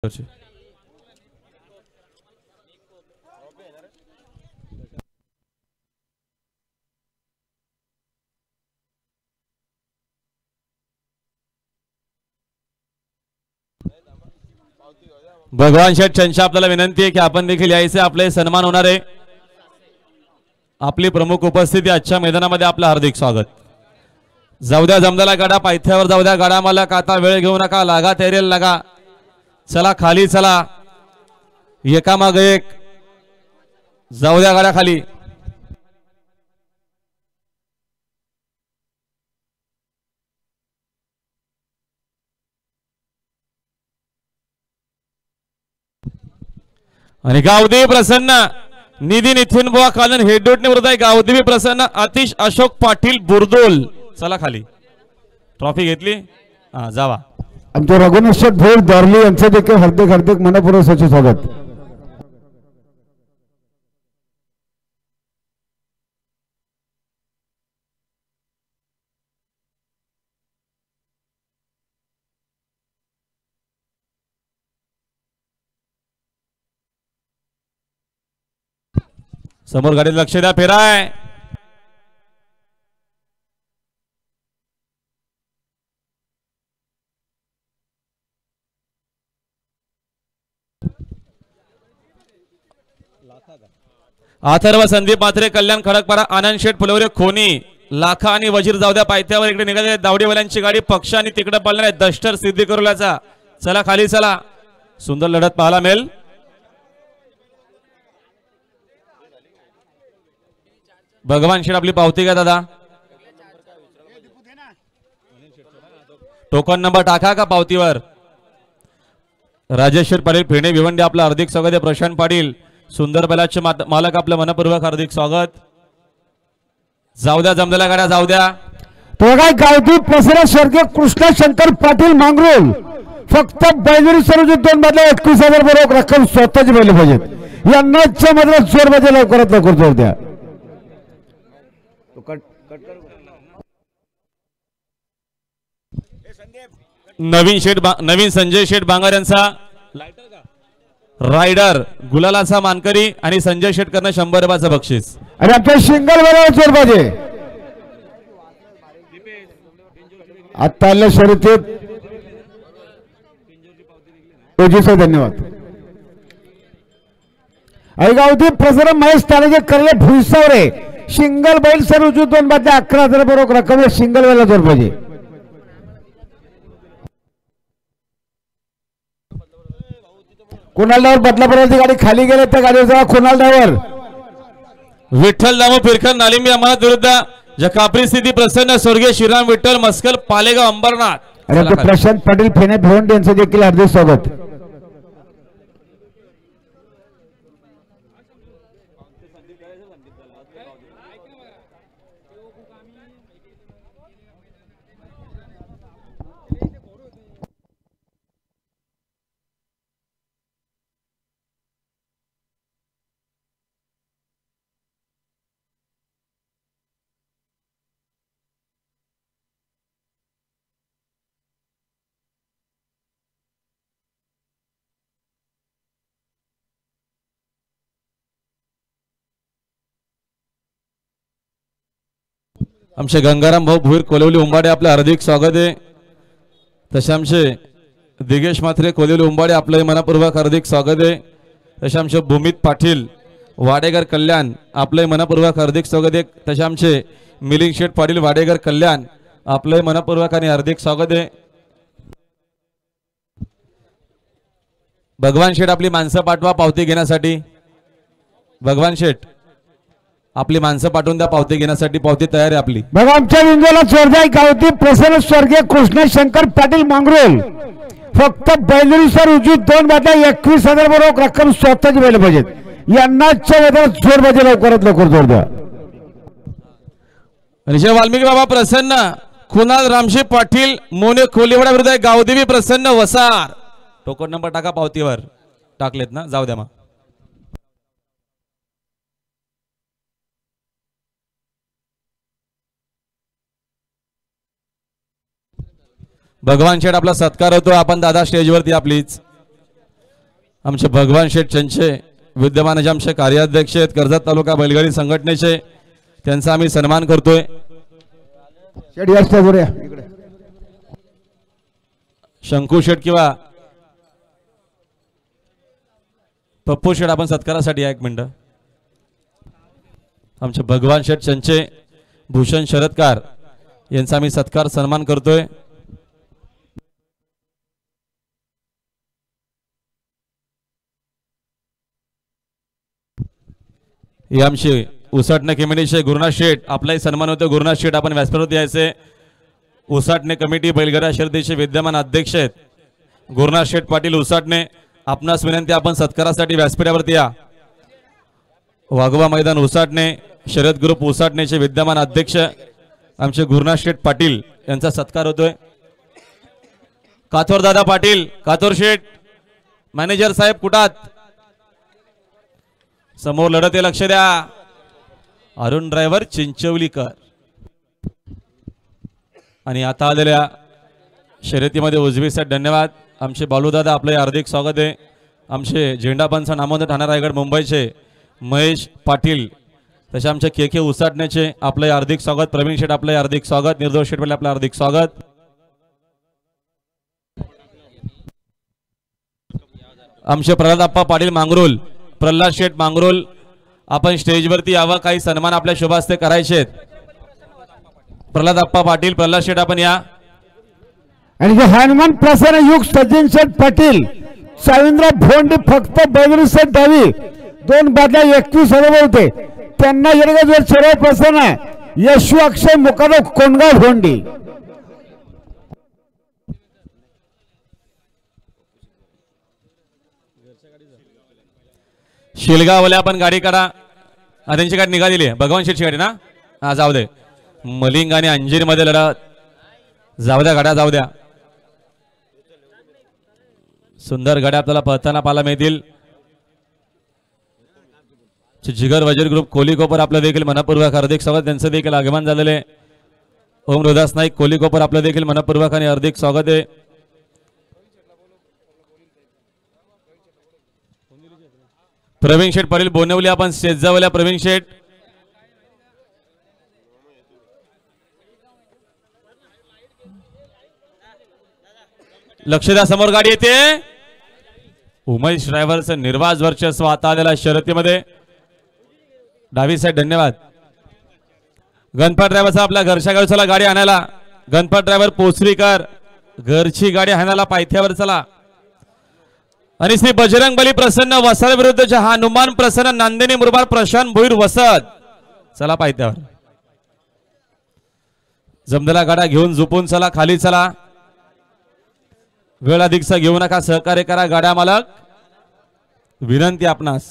भगवान शेठ चंचा आपल्याला विनंती आहे की आपण देखील यायचे, आपले सन्मान होणार आहे। आपली प्रमुख उपस्थिती आजच्या मैदानामध्ये आपलं हार्दिक स्वागत। जाऊ द्या जमदाला गाडा पायथ्यावर, जाऊ द्या गाडा मालक, आता वेळ घेऊ नका, लागा तयारीला लागा, चला खाली चला, एकामागे एक, जाऊ द्या गाड्या खाली। आणि गावदेवी प्रसन्न निधी नितीन बुवा कालन हेडोटने विरुद्ध आहे। गावदेवी प्रसन्न आतिश अशोक पाटील बुरदोल, चला खाली, ट्रॉफी घेतली, हा जावा। आमचे रघुनाथ भोर दारली यांचे देखील हार्दिक हार्दिक मनपूर्वक स्वागत। समोर गाडीत लक्ष द्या, फेराय अथर्व संदीप मात्रे कल्याण खडकपारा आनंद शेठ फुलवरे खोनी लाखा आणि वजीर जाऊ द्या पायथ्यावर इकडे निघाले। दावडेवाल्यांची गाडी पक्ष आणि तिकडे पळणार आहे डस्टर सिद्धी करूलाचा, चला खाली चला, सुंदर लढत पाहायला मिळेल। भगवान शेठ आपली पावती घ्या दादा, टोकन नंबर टाका का पावतीवर। राजेश शेठ पाटील फेणे भिवंडी आपलं हार्दिक स्वागत आहे। प्रशांत पाटील सुंदर बैलाचे मालक आपलं मनपूर्वक हार्दिक स्वागत। जाऊ द्या जमलेल्या गाड्या, जाऊ द्या। तो काय गावठी प्रसन्न स्वर्गीय कृष्ण शंकर पाटील मांगरोल, फक्त बैलरी सर्वोच्च 2 बदला 21,000 बरोबर रक्कम स्वतःची बैल पाहिजेत। यांनाच्या मध्ये जोर बजे लवकरात लवकर जोर द्या। नवीन संजय शेठ बांगर यांचा रायडर गुलालाचा मानकरी आणि संजय शेटकरनं 100 रुपयाचं बक्षीस। आणि आपल्या सिंगल बरोबर जोर बजे आता आल्या शर्यतीत ओजीचा धन्यवाद। आणि गावठी प्रसन्न महेश तानाजी करले भुईसावरे सिंगल बैल सर उजू 2 बदला 11,000 बरोबर रक्कम सिंगल बैला जोर बजे। कुणाल ड्रायव्हर बदलापूरची गाडी खाली गेले त्या गाडीवर जावा। कुणाल ड्रायव्हर विठ्ठल दामो फिरकर नालिंबी अमानत विरुद्ध जकापरी स्थिती प्रसन्न स्वर्गीय श्रीराम विठ्ठल मस्कल पालेगाव अंबरनाथ। आणि प्रशांत पाटील फेणे भिवंडी यांचं देखील हार्दिक स्वागत। आमचे गंगाराम भाऊ भुईर कोलवली उंबाडे आपलं हार्दिक स्वागत आहे। तसे आमचे दिगेश मात्रे कोलवली उंबाडे आपलं मनपूर्वक हार्दिक स्वागत आहे। तसे आमचे भूमित पाटील वाडेगर कल्याण आपलं मनपूर्वक हार्दिक स्वागत आहे। तसे आमचे मिलिंद शेठ पाटील वाडेगर कल्याण आपलं मनपूर्वक आणि हार्दिक स्वागत आहे। भगवान शेठ आपली माणसं पाठवा पावती घेण्यासाठी। भगवान शेठ आपली माणसं पाठवून द्या पावती घेण्यासाठी, पावती तयार आहे आपली। बघा आमच्या विंजोला चोरजाई गावठी प्रसन्न स्वर्गीय कृष्ण शंकर पाटील मांगरोल, फक्त बैलरी सर उजू 2 बदला 21,000 बरोबर रक्कम स्वतःची बैल पाहिजेत। यांनाच्या मध्ये जोर बजे लवकरात लवकर जोर द्या। ऋषभ वाल्मिकी बाबा प्रसन्न कुणाल रामशी पाटील मोने खोलीवडा विरुद्ध गावदेवी प्रसन्न वसार, टोकन नंबर टाका पावतीवर, टाकलेत ना, जाऊ द्या मग। भगवान शेठ आपला सत्कार होतो, आपण दादा स्टेजवरती आपलीच। आमचे भगवान शेठ चंचे विद्यमान जे आमचे कार्याध्यक्ष आहेत कर्जत तालुका बैलगाडी संघटनेचे, त्यांचा आम्ही सन्मान करतोय. शंकू शेठ किंवा पप्पू शेठ आपण सत्कारासाठी या एक मिनिट. आमचे भगवान शेठ चंचे भूषण शरदकार यांचा आम्ही सत्कार सन्मान करतोय. हे आमचे उसाटणे कमिटीचे गुरुनाथ शेठ, आपलाही सन्मान होतो. गुरुनाथ शेठ आपण व्यासपीठावर यायचे. उसाटणे कमिटी बैलगाडा शर्यतीचे विद्यमान अध्यक्ष आहेत गुरुनाथ शेठ पाटील उसाटणे. आपणास विनंती, आपण सत्कारासाठी व्यासपीठावरती या. वाघोबा मैदान उसाटणे शर्यत ग्रुप उसाटणेचे विद्यमान अध्यक्ष आमचे गुरुनाथ शेठ पाटील यांचा सत्कार होतोय. काथोर दादा पाटील, काथोर शेठ मॅनेजर साहेब कुटात समोर लढत आहे, लक्ष द्या. अरुण ड्रायव्हर चिंचवलीकर. आणि आता आलेल्या शर्यतीमध्ये उजवीसाठी धन्यवाद. आमचे बालूदादा, आपले हार्दिक स्वागत आहे. आमचे झेंडापंच नामवंत ठाणे रायगड मुंबईचे महेश पाटील, तसे आमचे के उसाटण्याचे आपले हार्दिक स्वागत. प्रवीण शेठ आपले हार्दिक स्वागत. निर्दोष शेठ आपले हार्दिक स्वागत. आमचे प्रल्हाद आप्पा पाटील मांगरोल, प्रल्हाद शेठ मांगरोल, आपण स्टेजवरती यावं, काही सन्मान आपल्या शुभास्ते करायचे. प्रल्हाद आप्पा पाटील, प्रल्हाद शेठ आपण या. आणि जे हनुमान प्रसन्न युग सज्जन शेठ पाटील, साविंद्र भोंडी फक्त बैलरी सेठ डावी 2 बादल्या 21,000 होते. त्यांना येडगाजवर सर्व प्रसन्न यशू अक्षय मुकादव कोंडगाव भोंडी. शिलगावल्या आपण गाडी करा. त्यांची गाडी निघालेली आहे, भगवान शेठची गाडी ना. हा जाऊ दे. मलिंग आणि अंजीर मध्ये लढत, जाऊ द्या गाड्या, जाऊ द्या. सुंदर गाड्या आपल्याला पळताना पाहायला मिळतील. जिगर वजीर ग्रुप कोलीकोपर आपलं देखील मनपूर्वक हार्दिक स्वागत. त्यांचं देखील आगमन झालेले. ओम रोदास नाईक कोलीकोपर आपलं देखील मनपूर्वक आणि हार्दिक स्वागत आहे. प्रवीण शेठ पाटील बोनवली, आपण शेजावल्या प्रवीण शेठ. लक्ष द्या, समोर गाडी येते. उमेश ड्रायव्हरचं निर्वाज वर्चस्व आता आलेला शर्यतीमध्ये. डावी साईड धन्यवाद. गणपत ड्रायव्हरचा आपल्या घरच्या गाडी चला गाडी आणायला. गणपत ड्रायव्हर पोचरीकर घरची गाडी आणायला पायथ्यावर चला. आणि श्री बजरंग बली प्रसन्न वसाल विरुद्धचे हनुमान प्रसन्न नांदिनी मुरबाड प्रशांत भोईर वसत चला पायथ्यावर. जमलेला गाडा घेऊन झोपून चला, खाली चला. वेळ अधिकचा घेऊ नका, सहकार्य करा गाड्या मालक, विनंती आपणास.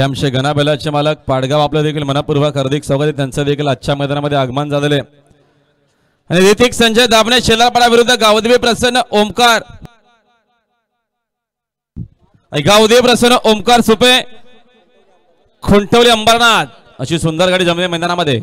आमचे गणाबैलाचे मालक पाडगाव आपलं देखील मनापूर्वक हार्दिक स्वागत आहे. त्यांचं देखील आजच्या मैदानामध्ये आगमन झालेले. आणि ऋतिक संजय दाबणे शेलारपाडा विरुद्ध गावदेवी प्रसन्न ओमकार, गावदेवी प्रसन्न ओमकार सुपे खुंटवली अंबरनाथ, अशी सुंदर गाडी जमली मैदानामध्ये.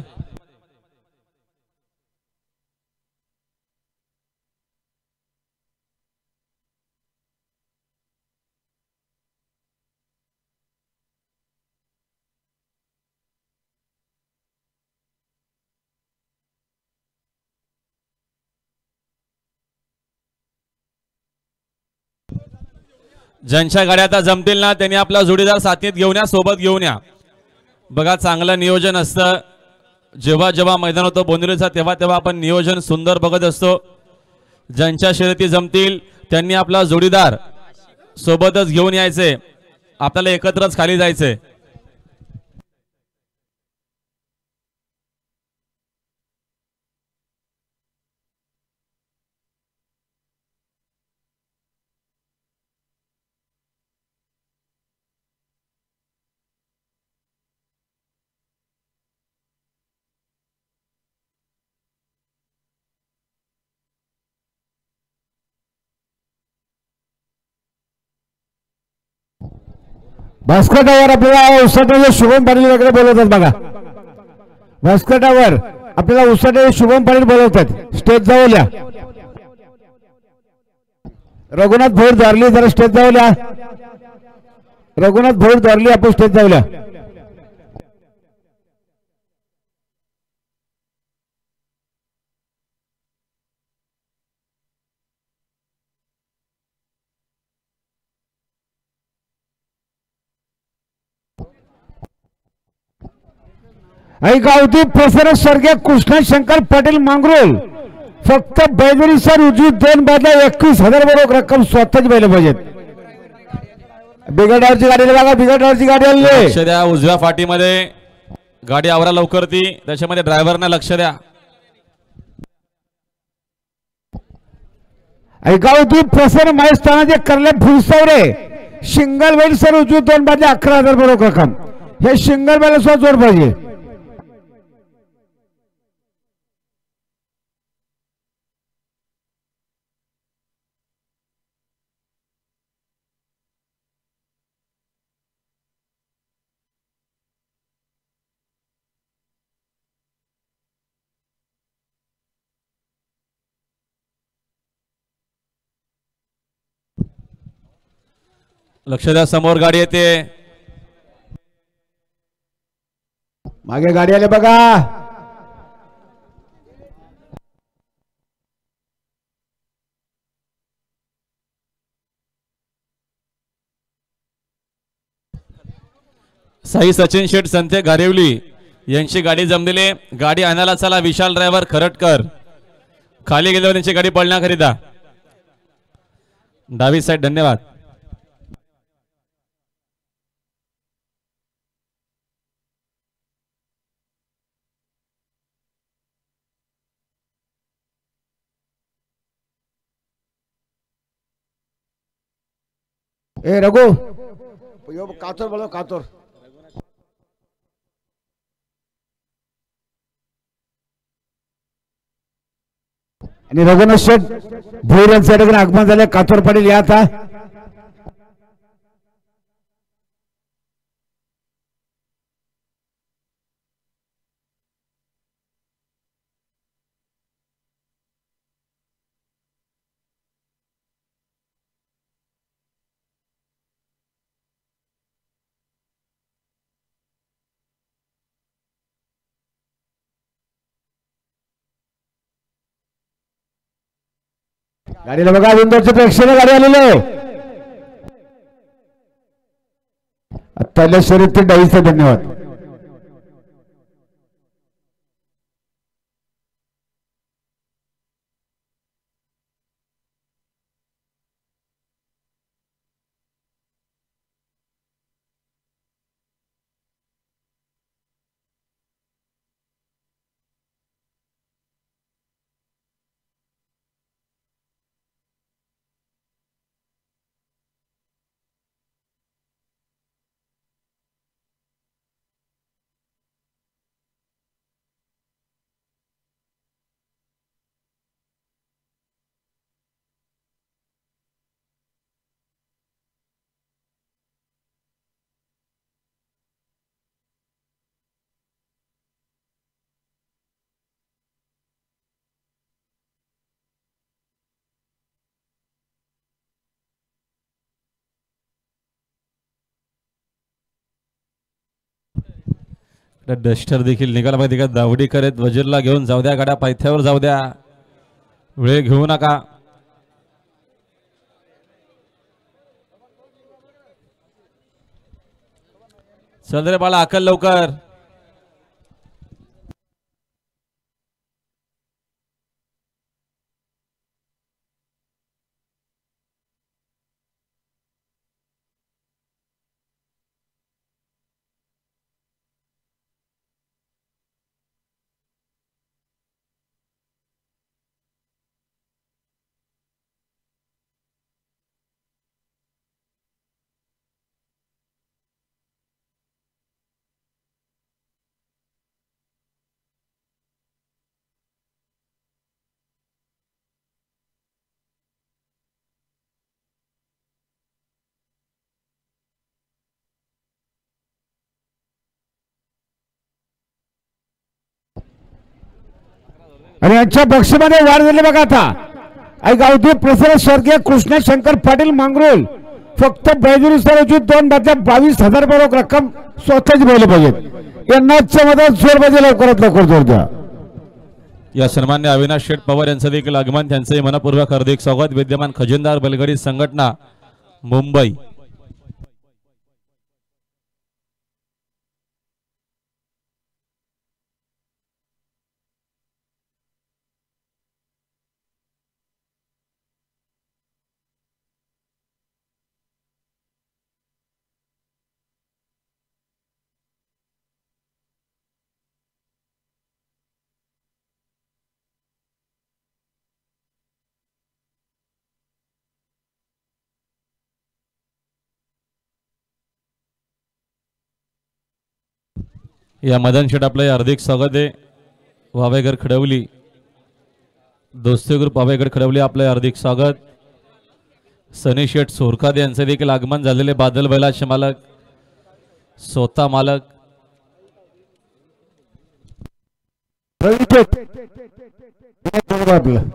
ज्यांच्या गाड्या आता जमतील ना त्यांनी आपला जोडीदार साथीत घेऊन या, सोबत घेऊन या. बघा चांगलं नियोजन असतं. जेव्हा जेव्हा मैदान होतं बोंदिवलीचा तेव्हा तेव्हा आपण नियोजन सुंदर बघत असतो. ज्यांच्या शर्यती जमतील त्यांनी आपला जोडीदार सोबतच घेऊन यायचे. आपल्याला एकत्रच खाली जायचंय. भास्करटावर आपल्याला उसाटे शुभम पाटील वगैरे बोलवतात बघा. भास्करटावर आपल्याला उसाटे शुभम पाटील बोलवतात. स्टेज जवळ या. रघुनाथ भोर दारली जरा स्टेज जवळ या. रघुनाथ भोर दारली आपण स्टेज जवळ या. गावठी प्रसन्न स्वर्गीय कृष्णा शंकर पाटील मांगरोल फक्त बैलगाडी सर उजवी 2 बादल्या 21,000 बरोबर रक्कम स्वतःच बैल पाहिजेत. बिगडावरची गाडी बघा. बिगडावरची गाडी आली. लक्ष द्या उजव्या फाटीमध्ये गाडी आवरा लवकर ती. त्याच्यामध्ये ड्रायव्हरना लक्ष द्या. गावठी प्रसन्न माहिस्थानाचे करले फुलसावरे सिंगल बैल सर उजवी 2 बादल्या 11,000 बरोबर रक्कम. हे सिंगल बैल स्वतः जोड पाहिजे. लक्ष द्या समोर गाडी येते. मागे गाडी आले बघा. साई सचिन शेठ संते गारेवली यांची गाडी जमलेली. गाडी आणायला चला. विशाल ड्रायव्हर खरटकर खाली गेल्यावर यांची गाडी पळण्याकरिता डावी साईड. धन्यवाद. ए रघु कातोर बोलो. कातोर आणि रघुनाथ शेठ भोईर यांच्या ठिकाणी आगमन झाले. कातोर पाटील या आता. गाडीला बघा. विंदोरच्या प्रेक्षेने गाडी आलेली आहे. पहिल्या शर्यतीत डावीचा. धन्यवाद. डस्टर देखील निघाला पाहिजे का. दावडी करत वजीरला घेऊन जाऊ द्या. गाड्या पायथ्यावर जाऊ द्या. वेळ घेऊ नका. चल रे बाळा अकल लवकर. आणि यांच्या बक्षीमध्ये वाढ झाली बघा आता. आई गावठी प्रसन्न स्वर्गीय कृष्ण शंकर पाटील मांगरोल फक्त बैजुरी सरोजी 2 बादल्या 22,000 बरोबर रक्कम स्वतःच बोलले पाहिजेत. यांनाच्या मदत जोर पाहिजे, लवकरात लवकर जोर द्या. या सन्मान्य अविनाश शेठ पवार यांचं देखील आगमन, त्यांचे मनपूर्वक हार्दिक स्वागत. विद्यमान खजिनदार बैलगाडी संघटना मुंबई. या मदन शेठ आपलं हार्दिक स्वागत आहे. वावेघर खडवली दोस्ती ग्रुप वावेघर खडवली आपलं हार्दिक स्वागत. सनी शेठ सोरखाद यांचे देखील आगमन झालेले. बादल बैलाचे मालक स्वतः मालक आपलं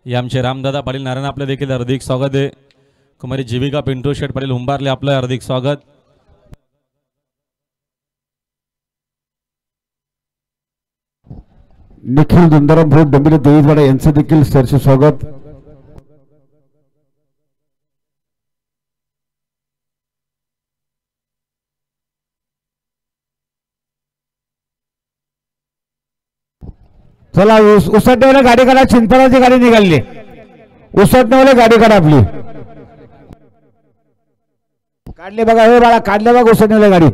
या आमचे रामदादा पाटील नारायण आपले देखील हार्दिक स्वागत आहे. कुमारी जीविका पिंटू शेठ पाटील हुंबारले आपलं हार्दिक स्वागत. निखिल दुंदाराम भाऊ डंबिले देवीवाडा यांचं देखील सरचे स्वागत. चला उसटण्याला गाडी काढा. चिंताराची गाडी निघाली. उसटण्याला गाडी काढा आपली. काढले बघा, हे बाळा काढले बघा उसटण्याला गाडी.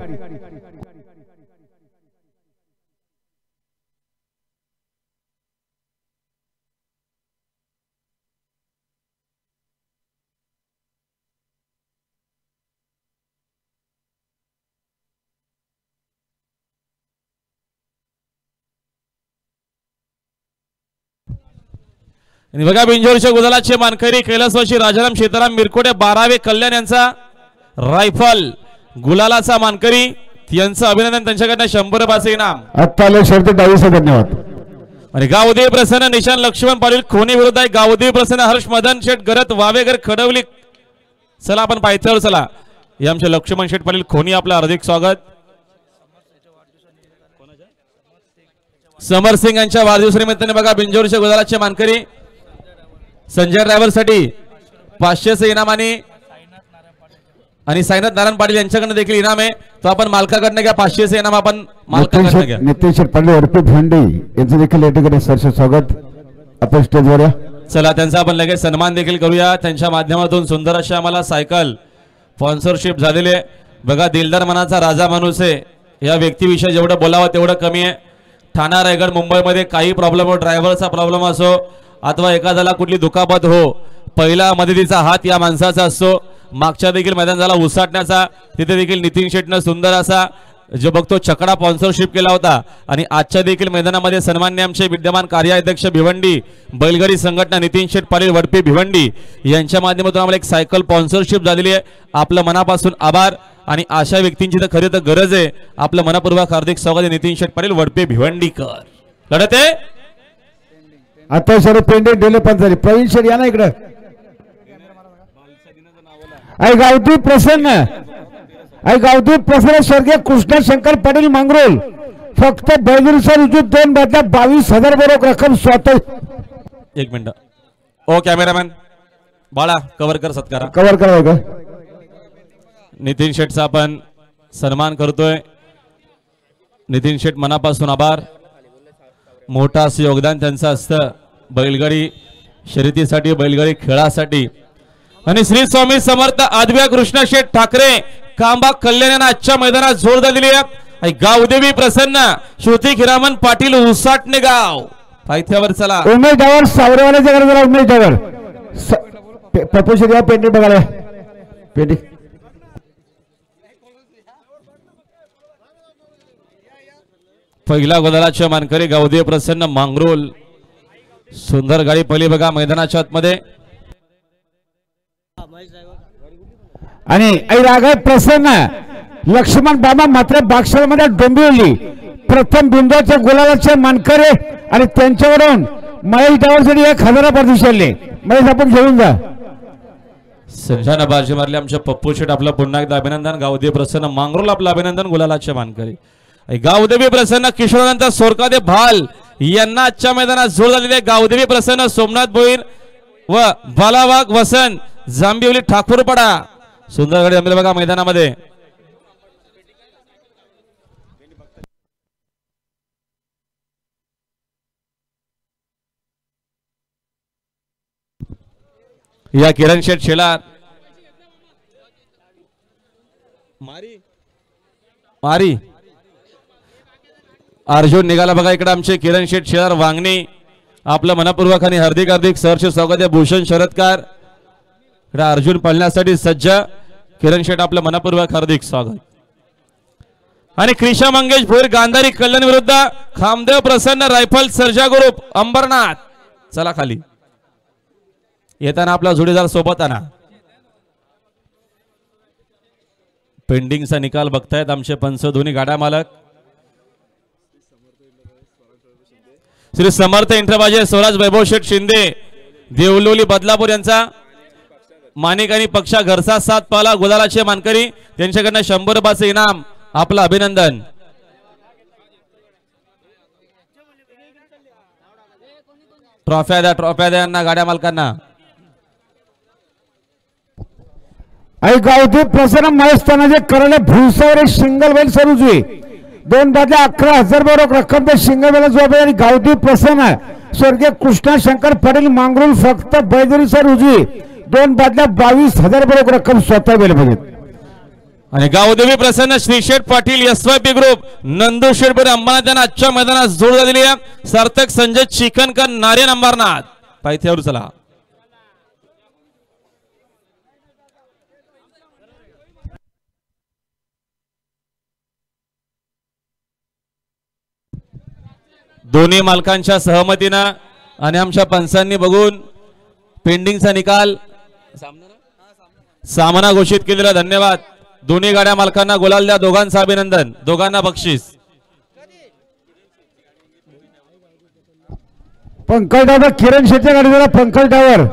आणि बघा बिंजोरच्या गुलालाचे मानकरी कैलासवासी राजाराम सीताराम मिरकोटे 12वे कल्याण यांचा रायफल गुलालाचा मानकरी यांचं अभिनंदन. त्यांच्याकडनं 100 पासे इनाम. आत्ता शर्त 22 धन्यवाद. आणि गावदेव प्रसन्न निशान लक्ष्मण पाटील खोनी विरुद्ध आहे. गावदेव प्रसन्न हर्ष मदन शेठ गरत वावेघर खडवली. चला आपण पायथ्यावर चला. हे आमचे लक्ष्मण शेठ पाटील खोनी आपलं हार्दिक स्वागत. समर सिंग यांच्या वाढदिवसानिमित्ताने बघा बिंजोरच्या गुलालाचे मानकरी संजय ड्रायव्हर साठी 500चे इनाम आणि साईनाथ नारायण पाटील यांच्याकडनं देखील इनाम आहे. तो आपण मालकाकडनं घ्या. 500चे इनाम आपण मालकाकडनं घ्या. नितीन शेठ पाटील अर्पित भेंडे यांचं देखील या ठिकाणी सरचे स्वागत. आपण स्टेजवर या. चला त्यांचा आपण लगेच सन्मान देखील करूया. त्यांच्या माध्यमातून सुंदर अशी आम्हाला सायकल स्पॉन्सरशिप झालेली आहे. बघा दिलदार मनाचा राजा माणूस आहे. या व्यक्तीविषयी जेवढं बोलावं तेवढं कमी आहे. ठाणा रायगड मुंबईमध्ये काही प्रॉब्लेम हो, ड्रायव्हरचा प्रॉब्लेम असो अथवा एखाद्याला कुठली दुखापत हो, पहिला मदतीचा हात या माणसाचा असतो. मागच्या देखील मैदान झाला उसाटण्याचा, तिथे देखील नितीन शेटनं सुंदर असा जो बघतो छकडा स्पॉन्सरशिप केला होता. आणि आजच्या देखील मैदानामध्ये सन्मान्य आमचे विद्यमान कार्याध्यक्ष भिवंडी बैलगाडी संघटना नितीन शेठ पाटील वडपे भिवंडी यांच्या माध्यमातून आम्हाला एक सायकल स्पॉन्सरशिप झालेली आहे. आपलं मनापासून आभार. आणि अशा व्यक्तींची तर खरी तर गरज आहे. आपलं मनपूर्वक हार्दिक स्वागत आहे नितीन शेठ पाटील वडपे भिवंडीकर. लढत आहे आता सर पेंडे डेले पंचारी प्रवीण शेठ या ना इकडं. आई गावठी प्रसन्न स्वर्गीय कृष्ण शंकर पाटील मांगरोल फक्त बैजुरीसर उजूत 2 बादल्या 22,000 बरोबर रक्कम स्वतः. 1 मिनिट. ओ कॅमेरामॅन बाळा कव्हर कर सत्कारा. कव्हर करा का. नितीन शेठचा आपण सन्मान करतोय. नितीन शेठ मनापासून आभार. मोठा असं योगदान त्यांचं असतं बैलगाडी शर्यतीसाठी बैलगाडी खेळासाठी. आणि श्री स्वामी समर्थ आदव्या कृष्ण शेठ ठाकरे कांबा कल्याण यांना आजच्या मैदानात जोर दिलेली आहे. गावदेवी प्रसन्न श्रुती हिरामन पाटील उसाटणे गाव पायथ्यावर चला. उमेश डावर सावरेवाल्याच्या घरात उमेश डावर प्रपोशर या पेंटिंग बघायला पेंटिंग पहिला गोलाचे मानकरी गावदेवी प्रसन्न मांगरोल. सुंदर गाडी पहिली बघा मैदानाच्या आतमध्ये. आणि रागाय प्रसन्न लक्ष्मण बाबा मात्र बाक्षामध्ये डोंबिवली प्रथम बिंदूच्या गुलालाचे मानकरी आणि त्यांच्यावरून महेश डावरसाठी 1000 परदेशाले. महेश आपण घेऊन जा. संजना बाजी मारली आमच्या पप्पू शेट. आपलं पुन्हा एकदा अभिनंदन. गावदेवी प्रसन्न मांगरोल आपलं अभिनंदन गुलालाचे मानकरी. गावदेवी प्रसन्न किशोरानंद सोरकादे भाल यांना आजच्या मैदानात जोड झालेले गावदेवी प्रसन्न सोमनाथ भोईर व बालावाग वसंत जांभिवली ठाकूरपडा. सुंदर गाडी जमली बघा मैदानामध्ये. या किरण शेठ शेलार मारी अर्जुन निघाला बघा इकडे. आमचे किरण शेठ शेलार वांगणी आपलं मनपूर्वक आणि हार्दिक हार्दिक सहर्ष स्वागत आहे. भूषण शरदकार इकडे अर्जुन पाळण्यासाठी सज्ज. किरण शेठ आपलं मनपूर्वक हार्दिक स्वागत. आणि क्रिशा मंगेश भोईर गांधारी कल्याण विरुद्ध खामदेव प्रसन्न रायफल सर्जा ग्रुप अंबरनाथ. चला खाली येताना आपला जोडीदार सोबत आणा. पेंडिंगचा निकाल बघतायत आमचे पंच दोन्ही गाडा मालक. श्री समर्थ इंटरबाजे स्वराज वैभव शेठ शिंदे देवलोली बदलापूर यांचा माणिक आणि पक्षा घरचा 7 पाला गुलालाचे मानकरी. त्यांच्याकडनं 100 रुपयाचे इनाम. आपलं अभिनंदन. ट्रॉफ्या द्या यांना गाड्या मालकांना. गावदेवी प्रसन्न महेश तानाजी करले भुसावर सिंगल बैल सरुजवी 2 बादल्या 11,000 रक्कम ते सिंगल बैल जबाबदारी. आणि गावदेवी प्रसन्न स्वर्गीय कृष्णा शंकर पाटील मांगरोल फक्त बैदरी सर उजवी 2 बादल्या 22,000 रक्कम स्वतः बैल पाहिजे. आणि गावदेवी प्रसन्न श्रीशेठ पाटील SYP ग्रुप नंदू शेठपुर अंबरनाथ यांना आजच्या मैदानात जोड झालेली आहे. सार्थक संजय चिकनकर नारायण अंबरनाथ पायथ्यावर. चला दोन्ही मालकांच्या सहमतीनं आणि आमच्या पंचांनी बघून पेंडिंगचा निकाल सामना घोषित केलेला. धन्यवाद. दोन्ही गाड्या मालकांना गुलाल द्या. दोघांचं अभिनंदन. दोघांना बक्षीस. पंकज डावर किरण शेट्टी गाडी जरा. पंकज डावर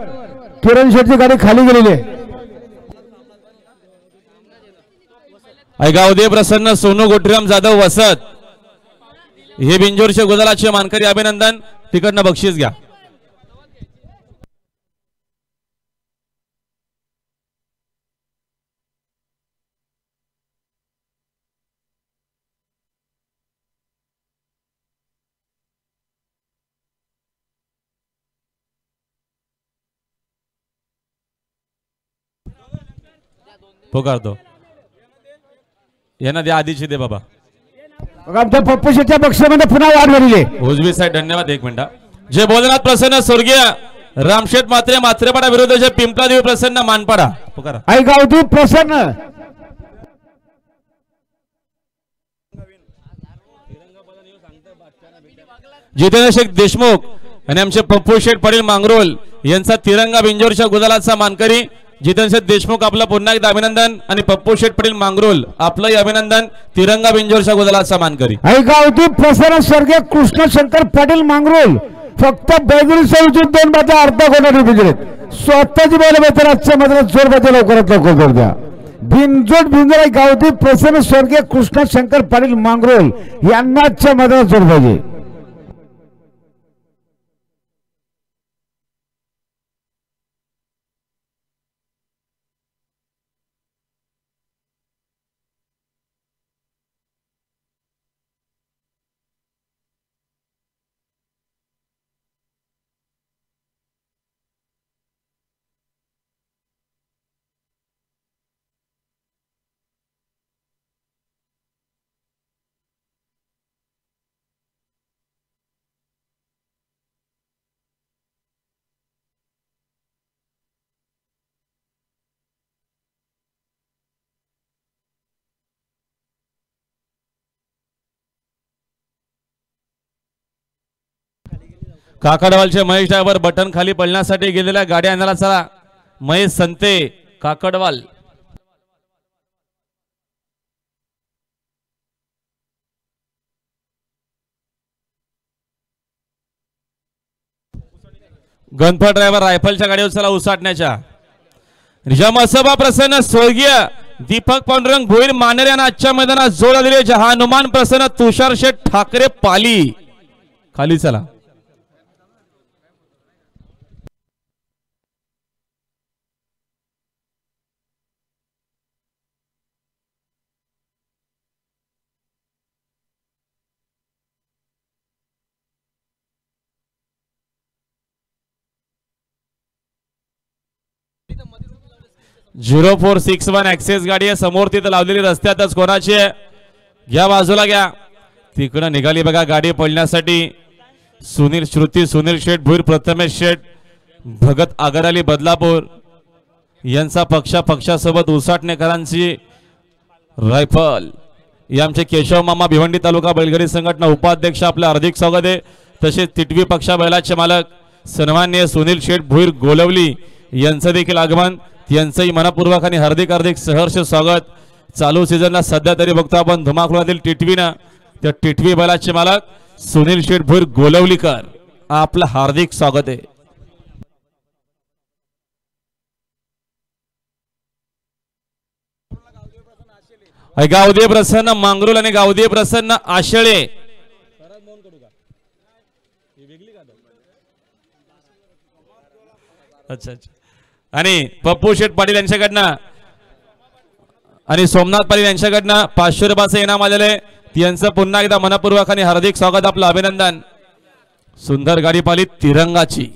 किरण शेट्टी गाडी खाली गेलेली आहे. गावदेवी प्रसन्न सोनू गोटीराम जाधव वसत हे बिंजोरचे गुलालाचे मानकरी. अभिनंदन. तिकडनं बक्षीस घ्या. पुकारतो यांना द्या. आधीची दे बाबा. आमच्या पप्पू शेट्टी बक्षामध्ये पुन्हा वाढ झालेली. उजवी साईड. धन्यवाद. 1 मिनिट. जे बोलनाथ प्रसन्न स्वर्गीय रामशेठ मात्रे मात्रेपाडा विरुद्ध पिंपळा देवी प्रसन्न मानपाडा. पुकारा. गावदेवी प्रसन्न जितेंद्र शेख देशमुख आणि आमचे पप्पू शेठ पाटील मांगरोल यांचा तिरंगा बिंजोरच्या गुलालाचा मानकरी. जितेंद्र शेठ देशमुख आपलं पुन्हा एकदा अभिनंदन. आणि पप्पू शेठ पाटील मांगरोल आपलंही अभिनंदन. तिरंगा बिंजोरच्या गुलालाचा मानकरी. गावदेवी प्रसन्न स्वर्गीय कृष्ण शंकर पाटील मांगरोल फक्त बैदरीचा उजून 2 बादल्या अर्धा गोला बिजलेत. स्वतःची बैल बेतर आजच्या मध्ये जोर बाजू लवकरात लवकर जोर द्या. बिनजोड बिंजोर गावदेवी प्रसन्न स्वर्गीय कृष्ण शंकर पाटील मांगरोल यांना आजच्या मध्ये जोर पाहिजे. काकडवालचे महेश ड्रायव्हर बटन खाली पडण्यासाठी गेलेल्या गाडी आणायला चला. महेश संते काकडवाल. गणपत ड्रायव्हर रायफलच्या गाडीवर चला उसाटण्याच्या. रिजामसभा प्रसन्न स्वर्गीय दीपक पांडुरंग भोईर मानेरे यांना आजच्या मैदानात जोड दिले. हनुमान प्रसन्न तुषार शेठ ठाकरे पाली खाली चला. झिरो 461 ऍक्सेस गाडी आहे समोर तिथे लावलेली रस्त्यातच कोणाची आहे घ्या बाजूला घ्या. तिकडं निघाली बघा गाडी पळण्यासाठी. सुनील श्रुती सुनील शेठ भुईर प्रथमेश शेठ भगत आगराली बदलापूर यांचा पक्षासोबत उसाटणेकरांची रायफल. हे आमचे केशव मामा भिवंडी तालुका बैलगाडी संघटना उपाध्यक्ष आपलं हार्दिक स्वागत आहे. तसेच तिटवी पक्षा बैलाचे मालक सन्माननीय सुनील शेठ भुईर गोलवली यांचं देखील आगमन. यांचंही मनपूर्वक आणि हार्दिक सहर्ष स्वागत. चालू सीझनला सध्या तरी बघतो आपण धुमाकुळातील टिटवीनं त्या टिटवी बैलाचे मालक सुनील शेठ भुईर गोलवलीकर आपलं हार्दिक स्वागत आहे. गावदेव प्रसन्न मांगरुल आणि गावदेव प्रसन्न आशळे. अच्छा अच्छा. आणि पप्पू शेठ पाटील यांच्याकडनं आणि सोमनाथ पाटील यांच्याकडनं 500 रुपयाचं इनाम आलेले. यांचं पुन्हा एकदा मनपूर्वक आणि हार्दिक स्वागत आपलं अभिनंदन. सुंदर गाडी पाली तिरंगाची.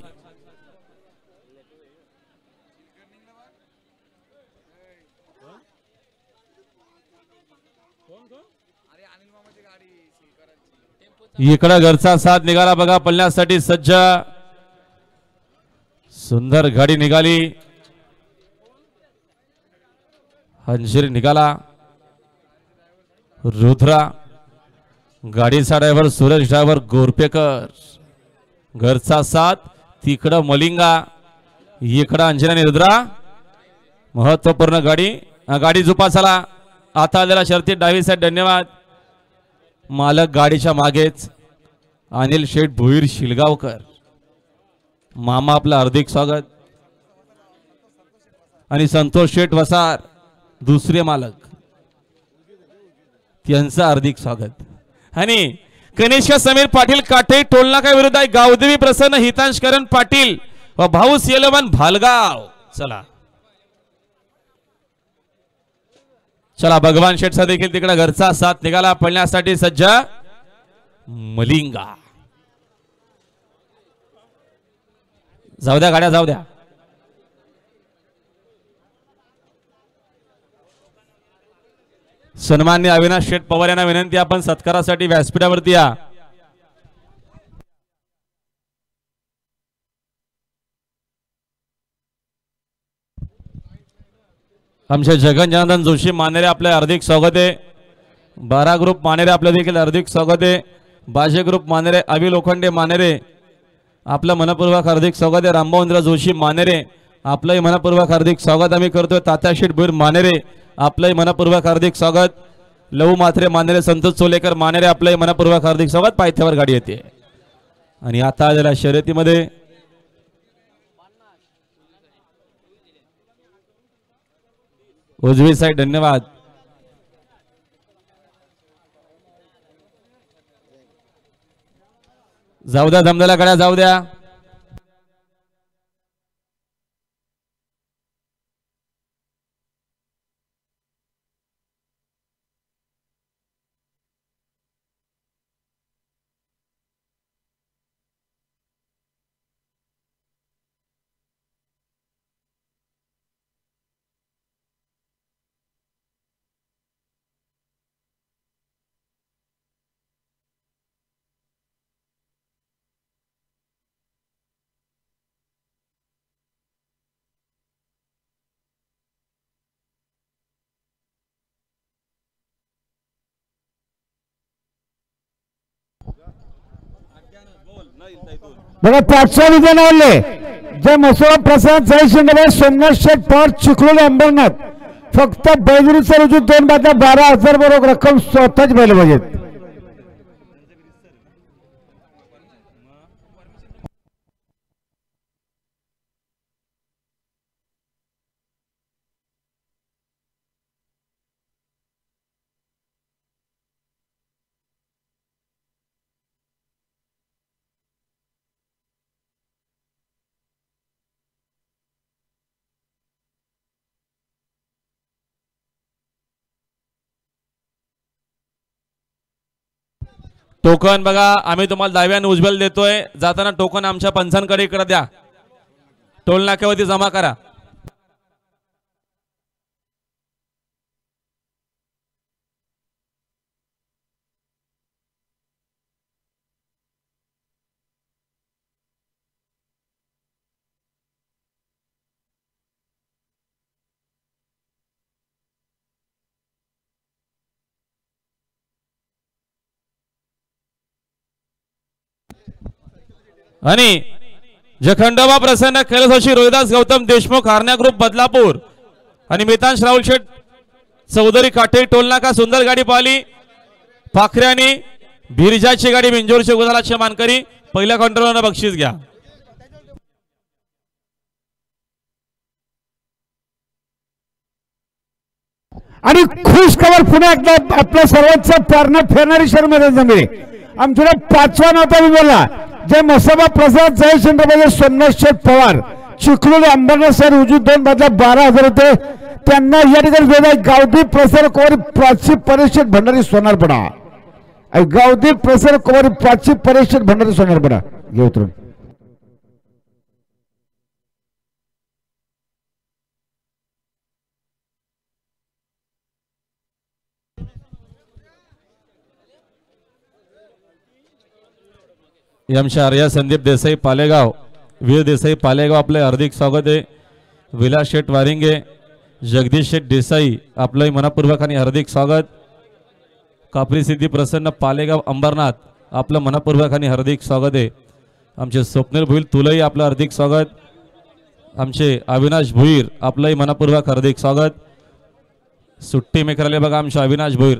इकडं घरचा साथ निघाला बघा पळण्यासाठी सज्ज. सुंदर गाडी निघाली. हंजीर निघाला. रुद्रा गाडीचा ड्रायव्हर सुरेश ड्रायव्हर गोरपेकर. घरचा साथ तिकडं मलिंगा इकडं अंजना आणि रुद्रा. महत्वपूर्ण गाडी जुपासाला. आता आलेला शर्ती डावी साईड. धन्यवाद. मालक गाडीच्या मागेच अनिल शेठ भुईर शिलगावकर मामा आपलं हार्दिक स्वागत. आणि संतोष शेठ वसार दुसरे मालक त्यांचं हार्दिक स्वागत. आणि कनिष्क समीर पाटील काठे टोलनाका विरुद्ध आहे गावदेवी प्रसन्न हितांश करण पाटील व भाऊ सेलवन भालगाव. चला चला भगवान शेठचा देखील तिकडे घरचा साथ निघाला पळण्यासाठी सज्ज. मलिंगा जाऊ द्या गाड्या जाऊ द्या. सन्मान्य अविनाश शेठ पवार यांना विनंती आपण सत्कारासाठी व्यासपीठावरती या. आमचे जगन जनार्दन जोशी मानेरे आपले हार्दिक स्वागत आहे. 12 ग्रुप मानेरे आपले देखील हार्दिक स्वागत आहे. बाजे ग्रुप मानेरे अभि लोखंडे मानेरे आपलं मनपूर्वक हार्दिक स्वागत आहे. रामभाऊंद्र जोशी मानेरे आपलंही मनपूर्वक हार्दिक स्वागत आम्ही करतोय. तात्या शेठ भुईर मानेरे आपलंही मनपूर्वक हार्दिक स्वागत. लहू मात्रे मानेरे संतोष सोलेकर मानेरे आपलंही मनपूर्वक हार्दिक स्वागत. पायथ्यावर गाडी येते. आणि आता आलेल्या शर्यतीमध्ये उजवी साईड. धन्यवाद. जाऊ द्या जमलेल्या गाड्या जाऊ द्या. बघा 500 विजयाने जय मसोबा प्रसाद जय शिंदे सोमनाथ शेठ पवार चिखलोली अंबरनाथ फक्त बैलजोडीचा रुजू 2 बादल्या 12,000 बरोबर रक्कम स्वतःच बैल पाहिजेत. टोकन बघा आम्ही तुम्हाला डाव्याने उजवेल देतोय. जाताना टोकन आमच्या पंचांकडे इकडे द्या. टोल नाक्यावरती जमा करा. आणि जखंडोबा प्रसन्न कैलासवासी रोहिदास गौतम देशमुख हारण्या ग्रुप बदलापूर आणि मितांश राहुल शेठ चौधरी काटे टोलनाका सुंदर गाडी पाहिली. पाखऱ्याने भिरजाची गाडी बिंजोरचे गुलालाचे मानकरी पहिल्या काउंटरवर बक्षीस घ्या. आणि खुश खबर पुन्हा एकदा आपल्या सर्वांचा प्रेरणा फेरणारी शर्मा जमले आमच्याकडे 5वा नव्हता बोलला जय मसोबा प्रसाद जय शिंदे सोमनाथ शेठ पवार चिखलोली अंबरनाथ सर उजू 2 बादल्या 12,000 होते. त्यांना या ठिकाणी गावदी प्रसार कुमारी प्राची परेश भंडारी सोनारपडा गावदी प्रसार कुमारी प्राची परेश भंडारी सोनारपडा घे उतरून. आर्या संदीप देसाई पालेगाव वीर देसाई पालेगाव आपले हार्दिक स्वागत आहे. विलास शेठ वारिंगे जगदीश शेठ देसाई आपलं मनपूर्वक आणि हार्दिक स्वागत. कापरी सिद्धी प्रसन्न पालेगाव अंबरनाथ आपलं मनपूर्वक आणि हार्दिक स्वागत आहे. आमचे स्वप्नील भुईर तुलई आपलं हार्दिक स्वागत. आमचे अविनाश भुईर आपलंही मनपूर्वक हार्दिक स्वागत. सुट्टी मेकरले बघा आमचे अविनाश भुईर.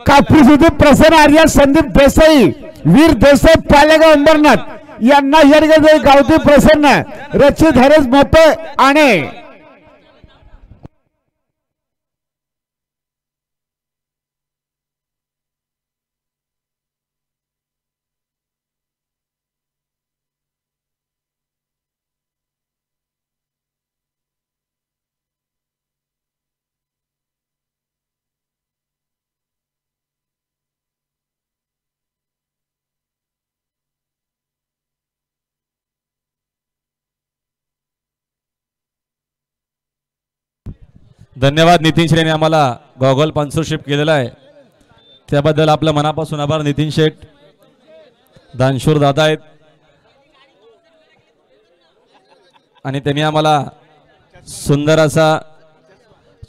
कापरी सिद्धी प्रसन्न आर्या संदीप देसाई वीर देसाई पालेगाव अंबरनाथ यांना या ठिकाणी गावठी प्रसन्न रचित हरेश मोठे आणि धन्यवाद नितीन शेठ यांनी आम्हाला गॉगल स्पॉन्सरशिप केलेला आहे त्याबद्दल आपल्या मनापासून आभार. नितीन शेठ दानशूर दादा आहेत आणि त्यांनी आम्हाला सुंदर असा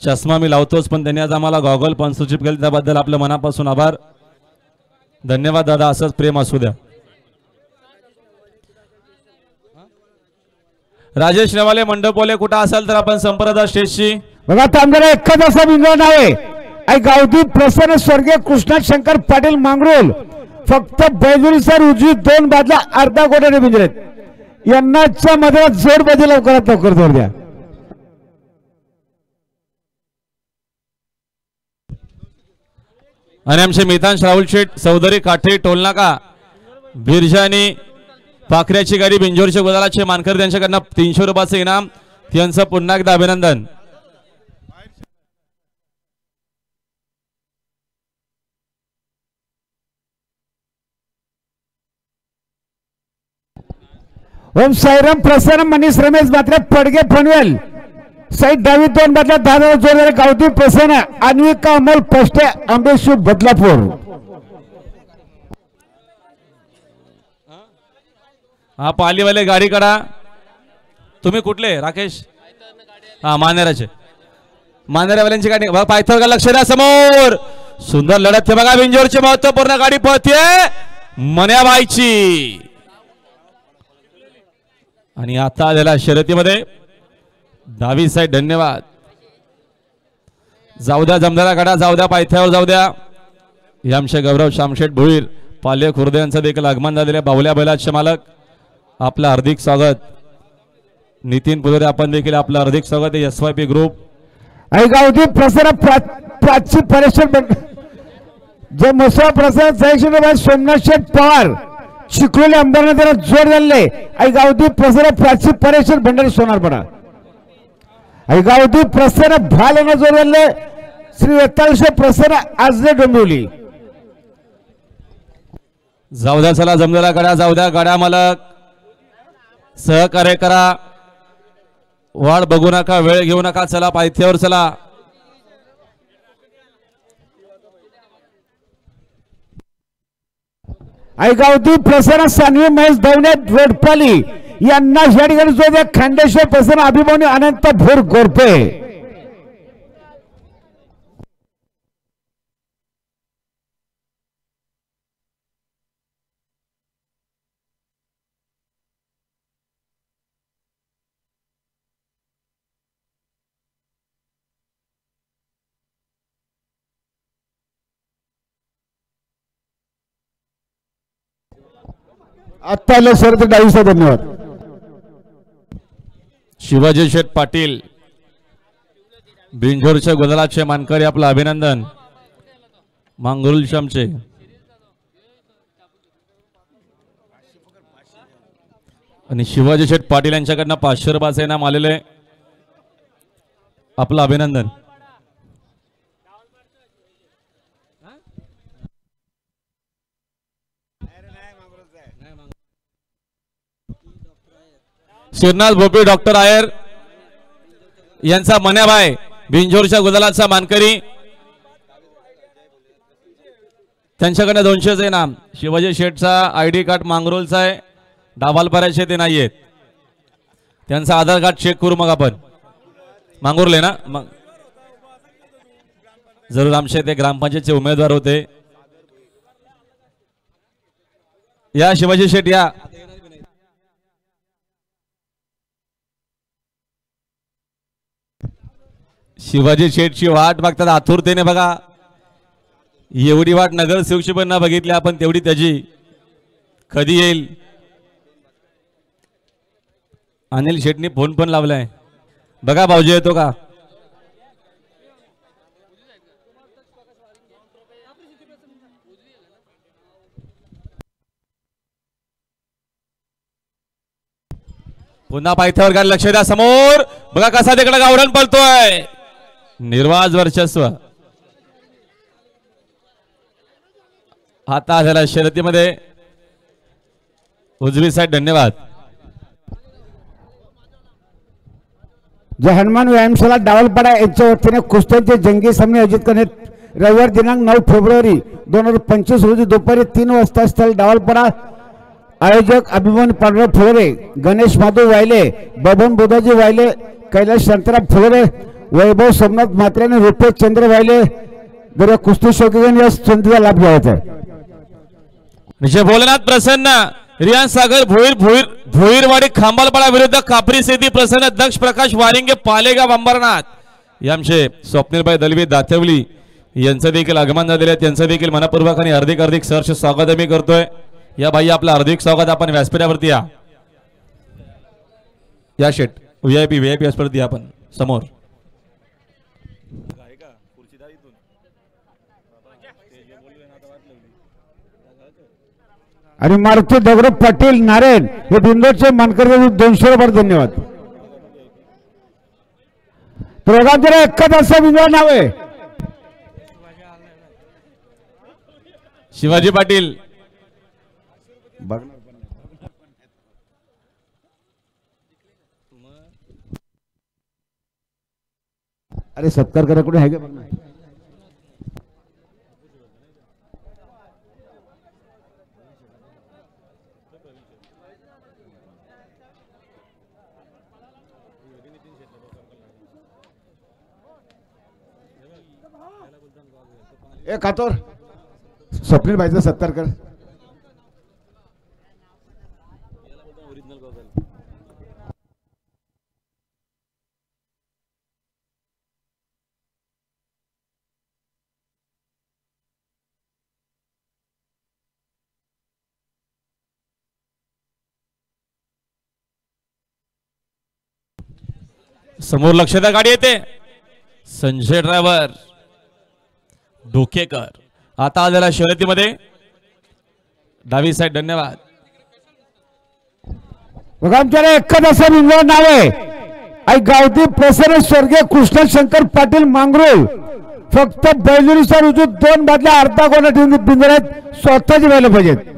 चष्मा मी लावतोच पण त्यांनी आज आम्हाला गॉगल स्पॉन्सरशिप केली त्याबद्दल आपल्या मनापासून आभार. धन्यवाद दादा. असंच प्रेम असू द्या. राजेश नेवाले मंडपोले कुठं असाल तर आपण संपर्क स्टेजशी बघा तांबडा एकच असा बिंगण आहे गावठी प्रसन्न स्वर्गीय कृष्णा शंकर पाटील मांगरोल फक्त बैजुरी सर उजवी 2 बादल्या अर्धा कोट्याने बिंजलेत यांनाच्या मध्ये जोड बदल लवकरात लवकर जोड द्या. आणि आमचे मितांश राहुल शेठ चौधरी काठे टोलनाका बिरजानी पाखऱ्याची गाडी बिंजोरच्या गुलालाचे मानकर त्यांच्याकडनं 300 रुपयाचं इनाम. त्यांचं पुन्हा एकदा अभिनंदन. ओम साईराम प्रसन्न मनीष रमेश मात्र पडगे पनवेल साईड डावी 2 बादल्या 10,000 जोडणारे गावठी प्रसन्न अन्विका अमोल पष्टे आंबेशू बदलापूर. हा पालीवाले गाडी काढा. तुम्ही कुठले राकेश? हा मानेराचे. मानेरावाल्यांची गाडी बघा. पायथर लक्ष द्या समोर. सुंदर लढत आहे बघा. बिंजोरची महत्वपूर्ण गाडी पळतीये मन्याबाईची. आणि आता आलेल्या शर्यतीमध्ये डावी साईड. धन्यवाद. जाऊ द्या जमदारा गाडा. जाऊ द्या पायथ्यावर जाऊ द्या. हे आमचे गौरव शामशेठ भोईर पाले खुर्दे यांचं देखील आगमन झालेले बावल्या बैलाचे मालक. आपलं हार्दिक स्वागत. नितीन पुजारी आपण देखील आपलं हार्दिक स्वागत आहे. SYP ग्रुप गावठी प्रसन्न प्राची परेशान जे मसोळा प्रसाद साहेब सोमनाथ शेठ पवार चिखलोली अंबरनाथ त्याला जोर झाले. गावठी प्रसन्न प्राची परेशान भंडारी सोनारपडा. गावठी प्रसन्न भाल यांना जोर झाले. श्री वेताळशे प्रसन्न आजले डोंबिवली. जाऊ द्या चला जमलेला गाड्या. जाऊ द्या गाड्या मालक. सहकार्य करा. वाढ बघू नका. वेळ घेऊ नका. चला पायथ्यावर चला. गावठी प्रसन्न सानवी महेश धवणे वेडपाली यांना या ठिकाणी जो द्या. खांडेश्वर प्रसन्न अभिमानी अनंत भोर गोरपे. आत्ता आले सर तर डावीचा. धन्यवाद. शिवाजी शेठ पाटील बिंजोरच्या गुलालाचे मानकरी आपलं अभिनंदन. मांगरुल शामचे आणि शिवाजी शेठ पाटील यांच्याकडनं 500 रुपयाचे इनाम आलेले. आपलं अभिनंदन. श्रीनाथ भोपी डॉक्टर आयर यांचा मन्याबाई बिंजोरच्या गुलालाचा मानकरी. त्यांच्याकडे 200चे इनाम. शिवाजी शेठचा ID कार्ड मांगरोलचा आहे. डाबालपाऱ्याचे ते नाहीयेत. त्यांचा आधार कार्ड चेक करू मग आपण. मांगुर्ले ना मग जरूर. आमचे ते ग्रामपंचायतचे उमेदवार होते. या शिवाजी शेठ या. शिवाजी शेठची वाट बघतात आतुरतेने बघा. एवढी वाट नगरसेवकची पण ना बघितली आपण तेवढी त्याची. कधी येईल. अनिल शेठनी फोन पण लावलाय बघा. भाऊजी येतो का? पुन्हा पायथ्यावर गाडी. लक्ष द्या समोर. बघा कसा तिकडे गावडन पळतोय. निर्वाज वर्चस्व. आता झाला शर्यतीमध्ये उजवी साईड. धन्यवाद. जे हनुमान व्यायामशाला डावलपाडा यांच्या वतीने कुस्त्यांचे जंगी सामने आयोजित करण्यात रविवार दिनांक 9 फेब्रुवारी 2025 रोजी दुपारी 3 वाजता स्थळ डावलपाडा. आयोजक अभिमन्यू पांडुरंग फुलोरे, गणेश माधव वायले, बबन बुधाजी वायले, कैलास शांताराम फुलोरे, वैभव सोमनाथ म्हात्रे आणि रुपेश चंद्र वायले. जर कुस्ती शौकीन या संधीचा लाभ घ्यायचा आहे. विजय भोलेनाथ प्रसन्न रियान सागर भोईरवाडी खांबालपाडा विरुद्ध कापरी सेती प्रसन्न दक्ष प्रकाश वारिंगे पालेगाव अंबरनाथ. या आमचे स्वप्नीलबाई दलवी दातवली यांचं देखील आगमन झालेले आहे. त्यांचं देखील मनपूर्वक आणि हार्दिक सहर्ष स्वागत आम्ही करतोय. या भाई आपलं हार्दिक स्वागत. आपण व्यासपीठावरती या शेट VIP व्यासपीठावरती आपण समोर. आणि मारुती दगडू पाटील नारायण हे बिंदोरचे मानकरी 200 रुपये. धन्यवाद. दोघांचे एकच असं बिंदू नाव आहे. शिवाजी पाटील अरे सत्कार करा कुठे आहे का बघ ना. ए कातोर स्वप्नील भाईचा सत्कार कर. समोर लक्ष द्या, गाडी येते. संजय ड्रायव्हर डोकेकर आता आलेला शर्यतीमध्ये डावी साईड. धन्यवाद. बघा आमच्याकडे एकच असं बिंदू नाव आहे आई गावठी प्रसन्न स्वर्गीय कृष्ण शंकर पाटील मांगरूळ. फक्त बैलुरीच्या रुजू 2 बादल्या अर्धा गोणा ठेवून बिंदू आहेत, स्वतःची व्हायला पाहिजेत.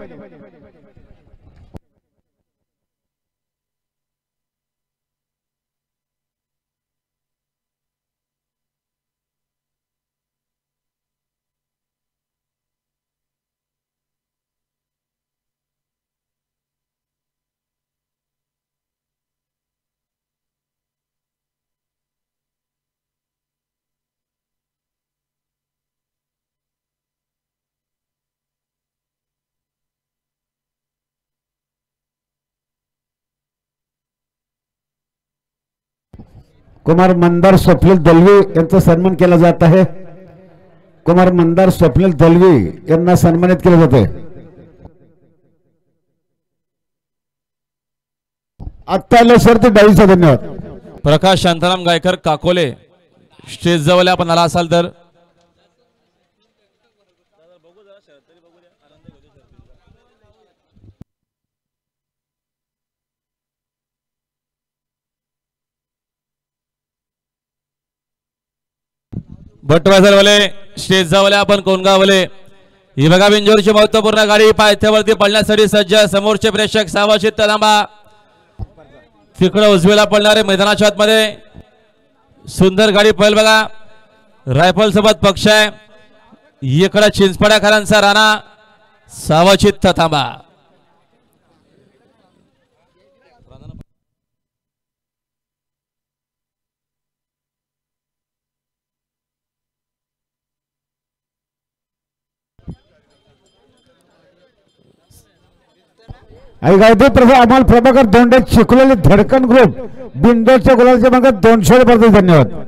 कुमार मंदार स्वप्नील दलवी यांचा सन्मान केला जात आहे. कुमार मंदार स्वप्नील दलवी यांना सन्मानित केले जाते. आता आले सर ते डावीचा. धन्यवाद. प्रकाश शांताराम गायकर काकोले स्टेज जवळ आपण आला असाल तर भट्टवासरवाले स्टेज जवळ आपण कोणगावले. ही बघा बिंजोरची महत्वपूर्ण गाडी पायथ्यावरती पडण्यासाठी सज्ज. समोरचे प्रेक्षक सावचित थांबा. तिकडे उजवीला पडणारे मैदानाच्या आतमध्ये सुंदर गाडी पळेल बघा. रायफल सोबत पक्ष आहे. इकडे चिंचपाड्याकरांचा राणा. सावचित थांबा. आई गावठी अमोल प्रभाकर धोंडे चिखलोली धडकन ग्रुप बिंदोरच्या गुलालच्या मागे 200 रुपये. धन्यवाद.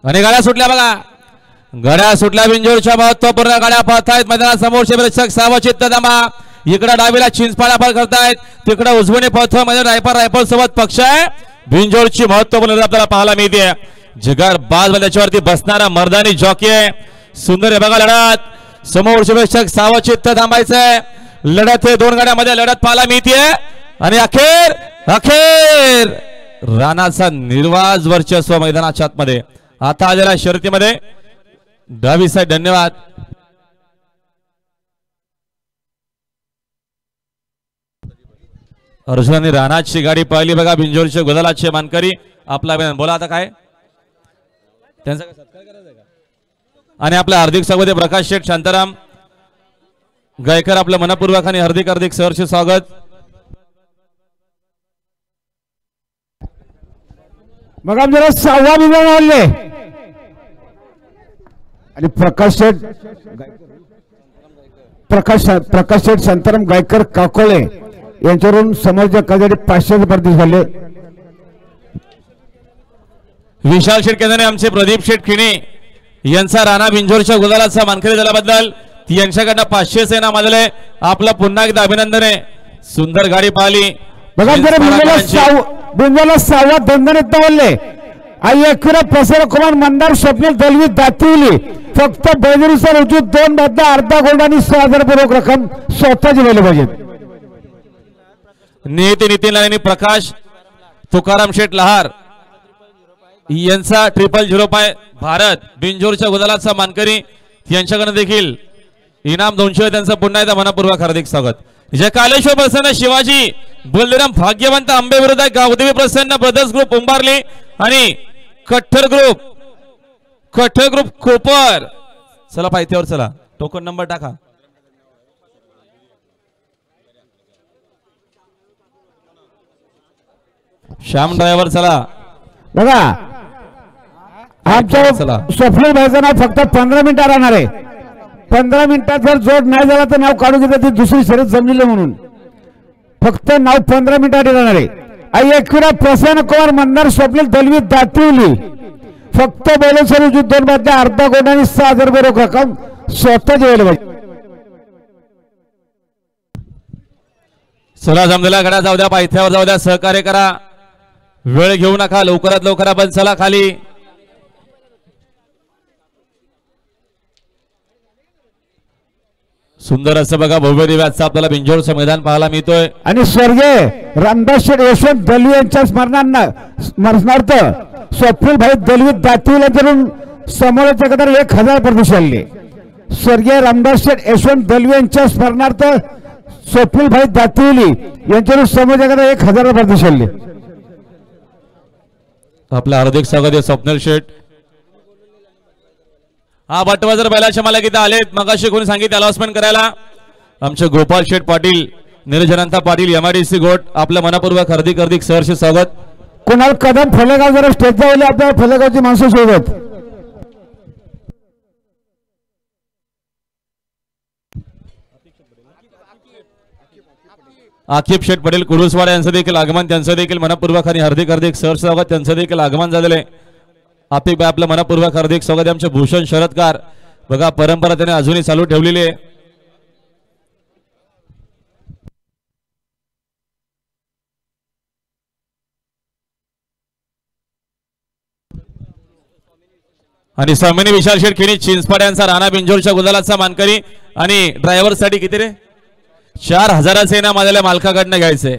आणि गाड्या सुटल्या बघा. गाड्या सुटल्या. बिंजोरच्या महत्वपूर्ण गाड्या पाहतायत मैदानासमोरचे प्रेक्षक सावचित थांबा. इकडे डावीला चिंचपाडा पार करतायत. तिकडे उजवीने पथव मध्ये रायफल सोबत पक्ष आहे. बिंजोरची महत्वपूर्ण आपल्याला पाहायला मिळते. जगार बाज त्याच्यावरती बसणारा मर्दानी जॉकी आहे. सुंदर आहे बघा लढत. समोरचे प्रेक्षक सावचित थांबायचंय. लढत हे 2 गाड्यामध्ये लढत पाहायला मिळते. आणि अखेर राणाचा निर्वाज वर्चस्व मैदानाच्या आतमध्ये. आता आलेल्या शर्यतीमध्ये डावी साईड. धन्यवाद. अर्जुनाने राणाची गाडी पाहिली बघा. बिंजोरचे गुलालाचे मानकरी आपला बोला आता काय त्यांचा सत्कार करायचा का. आणि आपल्या हार्दिक स्वागत आहे प्रकाश शेठ शांताराम गायकर. आपलं मनपूर्वक आणि हार्दिक सहर्ष स्वागत. मग आमच्याला 6वा विभाग आणले आणि प्रकाश शेठ शांताराम गायकर काकोळे यांच्यावरून समोरच्या काजडी 500 रुपये झाले. विशाल शेठ केंद्राने आमचे प्रदीप शेठ खिणे यांचा राणा बिंजोरच्या गुलालाचा मानकरी झाल्याबद्दल यांच्याकडनं 500 सेना मानले. आपलं पुन्हा एकदा अभिनंदन आहे. सुंदर गाडी पाहिली. बघा बिंजोला 6वा धंद्याने तवलले आई एकविरा प्रसन्न कुमार मंदार स्वप्नील दलवी दातिवली फक्त बैलुरीसर उजू 2 बदला अर्धा गोल्ड आणि 6,000 रक्कम स्वतःची वेळ पाहिजे. नितीन आणि प्रकाश तुकाराम शेठ लहार यांचा 000 भारत बिंजोरच्या गुलालाचा मानकरी यांच्याकडे देखील इनाम 200 त्यांचं पुन्हा एकदा मनपूर्वक हार्दिक स्वागत. जय कालेश्वर प्रसन्न शिवाजी बलराम भाग्यवंत आंबे विरुद्ध गावदेवी प्रसन्न ब्रदर्स ग्रुप उंबारली आणि कठ्ठर ग्रुप कोपर. चला पायथ्यावर चला टोकन नंबर टाका. श्याम ड्रायव्हर चला बघा आमच्या स्वप्नील भाईचं नाव फक्त 15 मिनिटात राहणार आहे. 15 मिनिटात जर जोड नाही झाला तर नाव काढून घेतलं ती दुसरी शर्यत जमलेली म्हणून फक्त नाव 15 मिनिटात राहणार आहे. आई एकविरा प्रसन्न कुमार मंदार स्वप्नील दलवी दातिवली फक्त बैलसर उजू 2 बदला अर्धा गोल्ड आणि 6,000 रक्कम स्वतःची वेळ पाहिजे. चला जमलेला गडा जाऊ द्या पायथ्यावर जाऊ द्या सहकार्य करा वेळ घेऊ नका लवकरात लवकर आपण चला खाली. सुंदर असं बघा भव्य दिव्याचं आपल्याला बिंजोरचं मैदान पाहायला मिळतोय आणि स्वर्गीय रामदास शेठ यशवंत दलवी यांच्या स्मरणार्थ स्वप्नील भाई दलवी दातिवलीकडून समोरच्या कदर 1,000 प्रदेश आले. स्वर्गीय रामदास शेठ यशवंत दलवी यांच्या स्मरणार्थ स्वप्नील भाई दातिवली यांच्याकडून समोरच्या कदर 1,000 प्रदेश आले. आपलं हार्दिक स्वागत आहे स्वप्नील शेठ. हा बटवाजर बैलाच्या मला किती आलेत मगाशी कोणी सांगितलं अनाउन्समेंट करायला. आमचे गोपाल शेठ पाटील निरजनंता पाटील MIDC गोट आपलं मनपूर्वक हार्दिक सहर्ष स्वागत. कुणाल कदम फलेगाव जरा स्टेज जावले आपल्या फलेगावची माणसं सोबत. आकिब शेठ पटेल कुरुसवाडा यांचं देखील आगमन त्यांचं देखील मनपूर्वक आणि हार्दिक सहर्ष स्वागत. त्यांचं देखील आगमन झालेलं आहे. आतिक भाई आपलं मनपूर्वक हार्दिक स्वागत. आमचे भूषण शरदकार बघा परंपरा त्याने अजूनही चालू ठेवलेली आहे. आणि स्वामिनी विशाल शेठ खेणी चिंचपाड यांचा राणा बिंजोरच्या गुलालाचा मानकरी आणि ड्रायव्हर साठी किती रे 4,000 इनाम आलेल्या मालकाकडनं घ्यायचंय.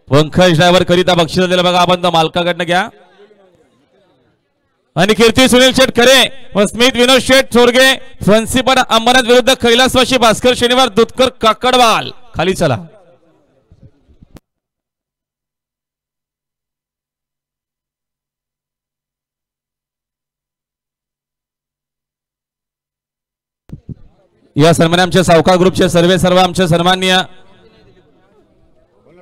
पंकज ड्रायव्हर करिता बक्षीस दिलं बघा आपण तर मालकाकडनं घ्या. आणि कीर्ती सुनील शेठ खरे व स्मित विनोद शेठ चोरगे फन्सीपड अंबरनाथ विरुद्ध कैलासवासी भास्कर शनिवार दुधकर काकडवाल. खाली चला. या सन्मान आमच्या सावकार ग्रुपचे सर्व आमचे सन्माननीय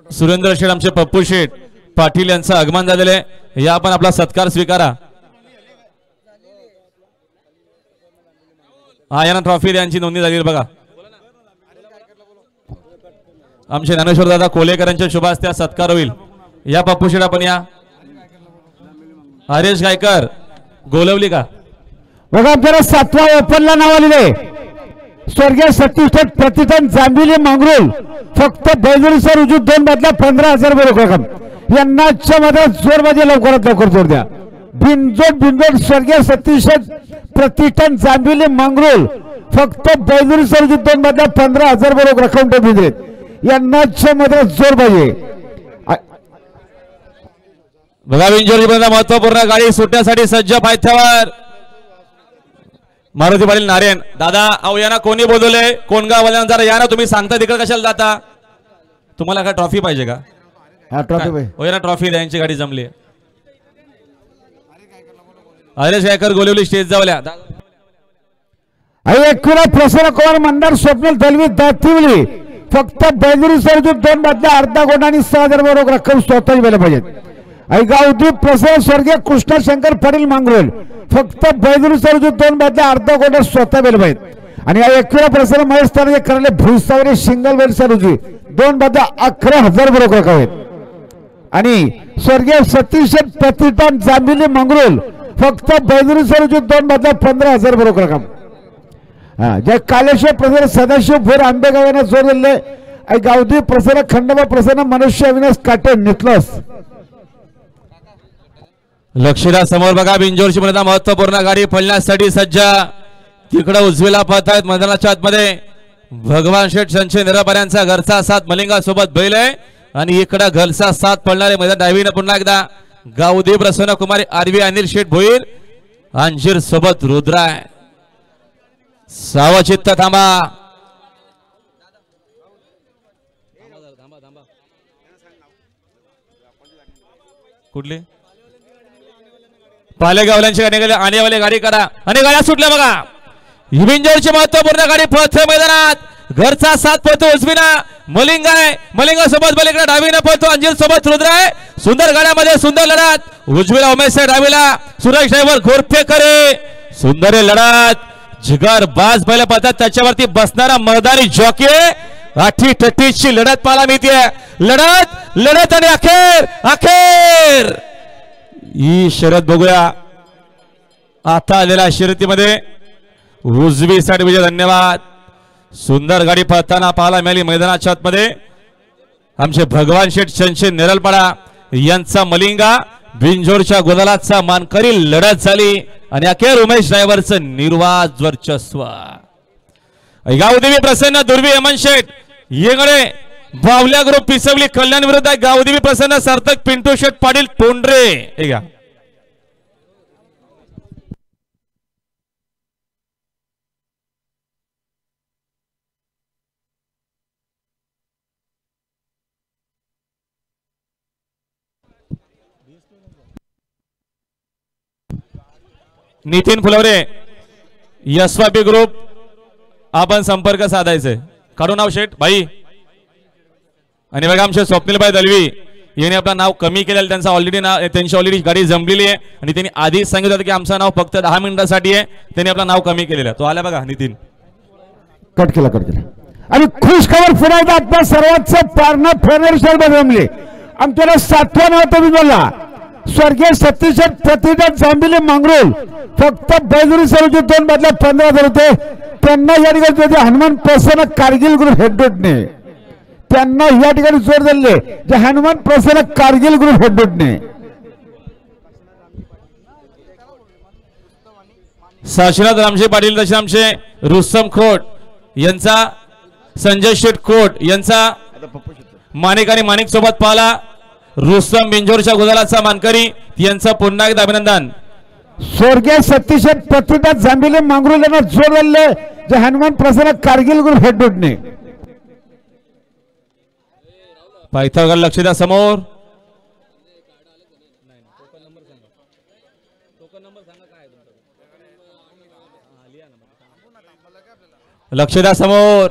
सुरेंद्र शेठ आमचे पप्पू शेठ पाटील यांचं आगमन झालेलं आहे. या आपण आपला सत्कार स्वीकारा. हा यांना ट्रॉफी यांची नोंदणी झाली बघा. आमचे ज्ञानेश्वर दादा कोलेकरांच्या शुभ हस्ते सत्कार होईल. या पप्पू शेठ आपण या. हरेश गायकर गोलवली का बघा आपल्याला 7व्या ओपनला नाव आलेले स्वर्गीय सतीश शेठ प्रतिटन जांभिली मंगरूळ फक्त बैलुरीसर उजू 2 बदला 15,000 रक्कम. यांनाच्या मध्ये जोरबाजी लवकरात लवकर जोर द्या. बिनजोड स्वर्गीय सतीश शेठ प्रतिटन जांभिली मंगरूळ फक्त बैलुरीसर उजू 2 बदला 15,000 रक्कम दिलेत. यांनाच्या मध्ये जोर पाहिजे. बघा बिंजोरची महत्वपूर्ण गाडी सुटण्यासाठी सज्ज पायथ्यावर मारुती पाटील नारायण दादा. अहो यांना कोणी बोलवले कोण गावाला जरा या ना तुम्ही सांगता तिकडे कशाला जाता. तुम्हाला काय ट्रॉफी पाहिजे का. यांना ट्रॉफी द्यायची गाडी जमली. हरेश गायकर गोलिवली स्टेज जावल्या. एकविरा प्रसन्न कुमार मंदार स्वप्नील दलवी दातिवली फक्त बैलुरीसर 2 बदला अर्धा गोल्ड आणि 6,000 रक्कम स्वतःची वेळ पाहिजे. गावदीप प्रसन्न स्वर्गीय कृष्णा शंकर पाटील मंगरूळ फक्त बैलुरीसर 2 बदला अर्धा गोल्ड स्वतः वेळ पाहिजे. आणि एकविरा प्रसन्न महेश तारगे करले भुसावरी सिंगल बैलसर 2 बदला 11,000 रक्कम आहेत. आणि स्वर्गीय सतीश प्रतिटन जांभिली मंगरूळ फक्त बैलुरीसर 2 बदला 15,000 रक्कम. जय कालेश्वर प्रसन्न सदाशिव भोर आंबेगाव यांना जोर दिले. गावदी प्रसन्न खंडोबा प्रसन्न मनुष्य अविनाश काटे नितलस. लक्ष द्या समोर बघा बिंजोरची मैदान महत्वपूर्ण गाडी पळण्यासाठी सज्ज तिकडे उजवीला पाहत आहेत मैदानाच्या आतमध्ये भगवान शेठ संचय निरापर्यांचा घरचा साथ मलिंगा सोबत बैल आहे आणि इकडे घरचा साथ पळणारे मैदान डावीने पुन्हा एकदा गावदेव प्रसन्न कुमारी आरवी अनिल शेठ भोईर अंजीर सोबत रुद्राय सावचित्त थांबा कुठली पालेगावल्यांची गाडी आणेवाले गाडी करा आणि गाड्या सुटल्या बघा बिंजोरची महत्वपूर्ण गाडी पळते मैदानात घरचा साथ पळतो उजवीना मलिंगा आहे मलिंगा सोबत बलिकडे डावीने पळतो अंजीर सोबत रुद्र आहे सुंदर गाड्यामध्ये सुंदर लढत उजवीला उमेश आहे डावीला सुरेश ड्रायव्हर घोरपे करे सुंदर लढत जिगर बाज बैल पळतात त्याच्यावरती बसणारा मर्दानी जॉकी आठी टट्टीची लढत पाहायला मिळते लढत लढत आणि अखेर अखेर ही शर्यत बघूया आता आलेल्या शर्यतीमध्ये उजवी साइड विजय धन्यवाद सुंदर गाडी पळताना पाहायला मिळाली मैदानाच्या आतमध्ये आमचे भगवान शेठ संचय निरलपाडा यांचा मलिंगा बिंजोरच्या गुलालाचा मानकरी लढत झाली आणि अखेर उमेश ड्रायव्हरचं निर्वाद वर्चस्व गावदेवी प्रसन्न दुर्वी हेमन शेठ येगडे बावल्या ग्रुप पिसवली कल्याण विरुद्ध गावदेवी प्रसन्न सार्थक पिंटू शेठ पाटील तोंडरे हे घ्या नितीन फुलवरे यशवापी ग्रुप आपण संपर्क साधायचे काढू नाव शेठ भाई आणि बघा आमचे स्वप्नीलभाई दलवी यांनी आपलं नाव कमी केलेलं त्यांचा ऑलरेडी त्यांची ऑलरेडी गाडी जमलेली आहे आणि त्यांनी आधीच सांगितलं होतं की आमचं नाव फक्त 10 मिनिटांसाठी आहे त्यांनी आपलं नाव कमी केलेलं तो आला बघा नितीन कट केला आणि खुश खबर पुन्हा आपल्या सर्वांचं पारणा फेडरेशन जमले आमच्याला 7व्या नाव तुम्ही बोलला स्वर्गीय सतीश प्रतिष्ठान जांभिले मांगरोल फक्त बैलुरी सरोजी 2 बदला 15,000 होते त्यांना या ठिकाणी हनुमान प्रसन्न कारगिल ग्रुप हेडने त्यांना या ठिकाणी जोर दिले जे हनुमान प्रसन्न कारगिल ग्रुप हेडने साशिनाथ रामजी पाटील तसे आमचे रुस्तम खोट यांचा संजय शेठ खोट यांचा माणिक आणि माणिक सोबत पाहला रुस्तम बिंजोरच्या गुलालाचा मानकरी यांचा पुन्हा एकदा अभिनंदन स्वर्गीय सतीश प्रतिष्ठान जांभिले मांगरोल यांना जोर दिले जे हनुमान प्रसन्न कारगिल ग्रुप हेडने पायथागड लक्ष द्या समोर लक्ष द्या समोर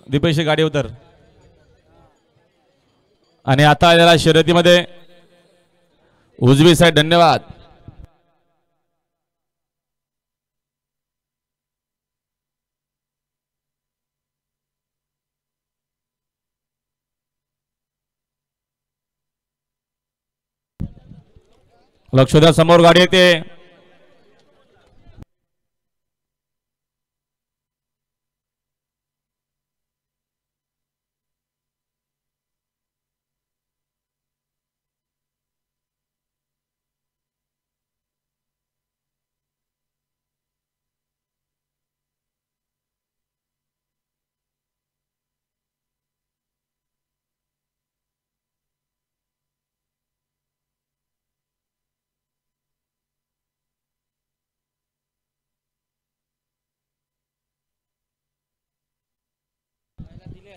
दीपेशी गाडी उतर आणि आता आलेल्या शर्यतीमध्ये उजवी साइड धन्यवाद लक्ष द्या समोर गाडी येते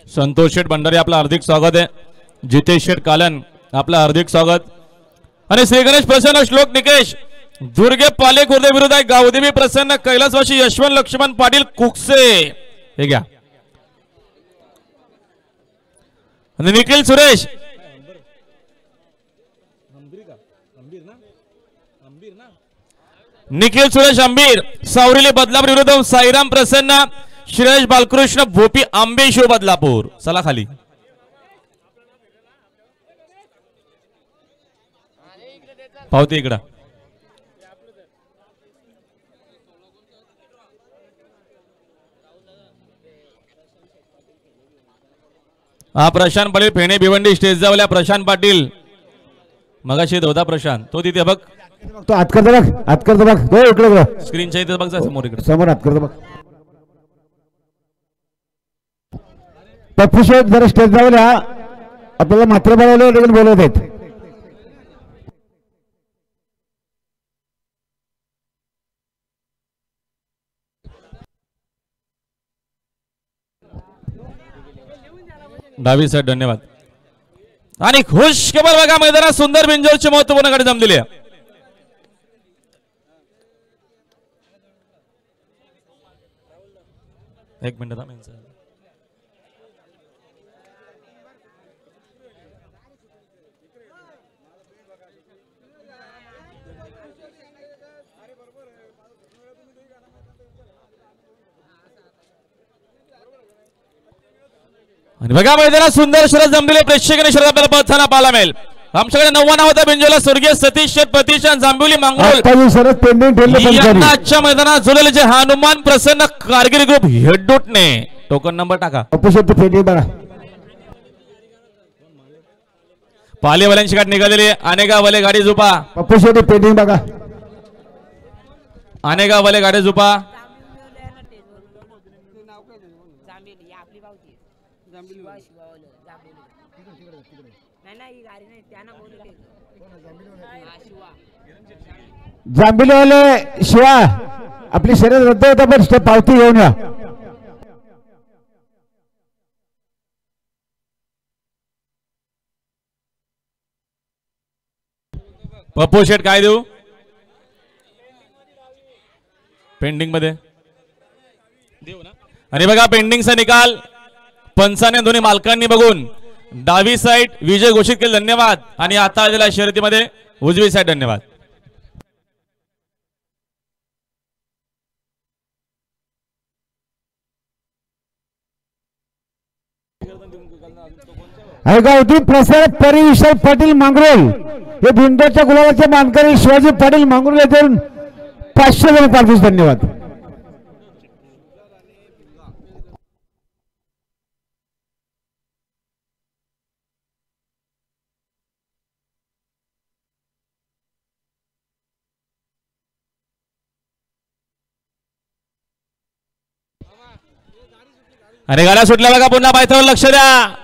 संतोष शेठ भंडारी आपलं हार्दिक स्वागत आहे जितेश शेठ कालन आपलं हार्दिक स्वागत आणि श्री गणेश प्रसन्न श्लोक निकेश दुर्गे पाले खुर्दे विरुद्ध आहे गावदेवी प्रसन्न कैलासवासी यशवंत लक्ष्मण पाटील कुकसे हे घ्या आणि निखिल सुरेश निखिल सुरेश अंबीर सावरिली बदलापूर विरुद्ध साईराम प्रसन्न श्रेयश बालकृष्ण भोपी आंबे शिव बदलापूर चला खाली पावते इकडं हा प्रशांत पाटील फेणे भिवंडी स्टेज जावल्या प्रशांत पाटील मगाशी होता प्रशांत, तो तिथे बघ, तो हात करतो बघ, हात करतो बघ, तो इकडे बघ, स्क्रीनच्या इथे बघ, समोर इकडे समोर हात करतो बघ. पप्पू शेठ जरा स्टेज जाऊन या, आपल्याला मात्र बोलवलं बोलवत आहेत. डावी साईड, धन्यवाद. आणि खुश खबर बघा, मैदानात सुंदर बिंजोरची महत्वपूर्ण गाडी जमलेली आहे. एक मिनिट आणि बघा, मैदानात सुंदर शरद जमलेले प्रेक्षकांनी शरद आपल्याला पळताना पाहायला मिळेल. आमच्याकडे 99 होता बिंजोला स्वर्गीय सतीश शेठ प्रतिष्ठान जांभिवली मांगरोल आजच्या मैदानात झुलेले जे हनुमान प्रसन्न कारगिरी ग्रुप हेडूटने टोकन नंबर टाका. पालेवाल्यांची गाडी निघालेली, अनेगावाले गाडी झोपा, पेंडिंग बघा, अनेगावाले गाडी झोपा. जांभिवलीवाले शिवा आपली शर्यत रद्द होता, पण पावती घेऊन या. पप्पू शेठ काय देऊ पेंडिंग मध्ये देऊ ना. आणि बघा, पेंडिंगचा निकाल पंचाने दोन्ही मालकांनी बघून डावी साईड विजय घोषित केले, धन्यवाद. आणि आता आलेल्या शर्यतीमध्ये उजवी साईड, धन्यवाद. गावठी प्रसारक परी विशाल पाटील मांगरोल हे बिंदूच्या गुलाबाचे मानकरी शिवाजी पाटील मांगरोल येथून 500 जण पाठवून, धन्यवाद. अरे गाड्या सुटल्या बघा, पुन्हा पायथ्यावर लक्ष द्या.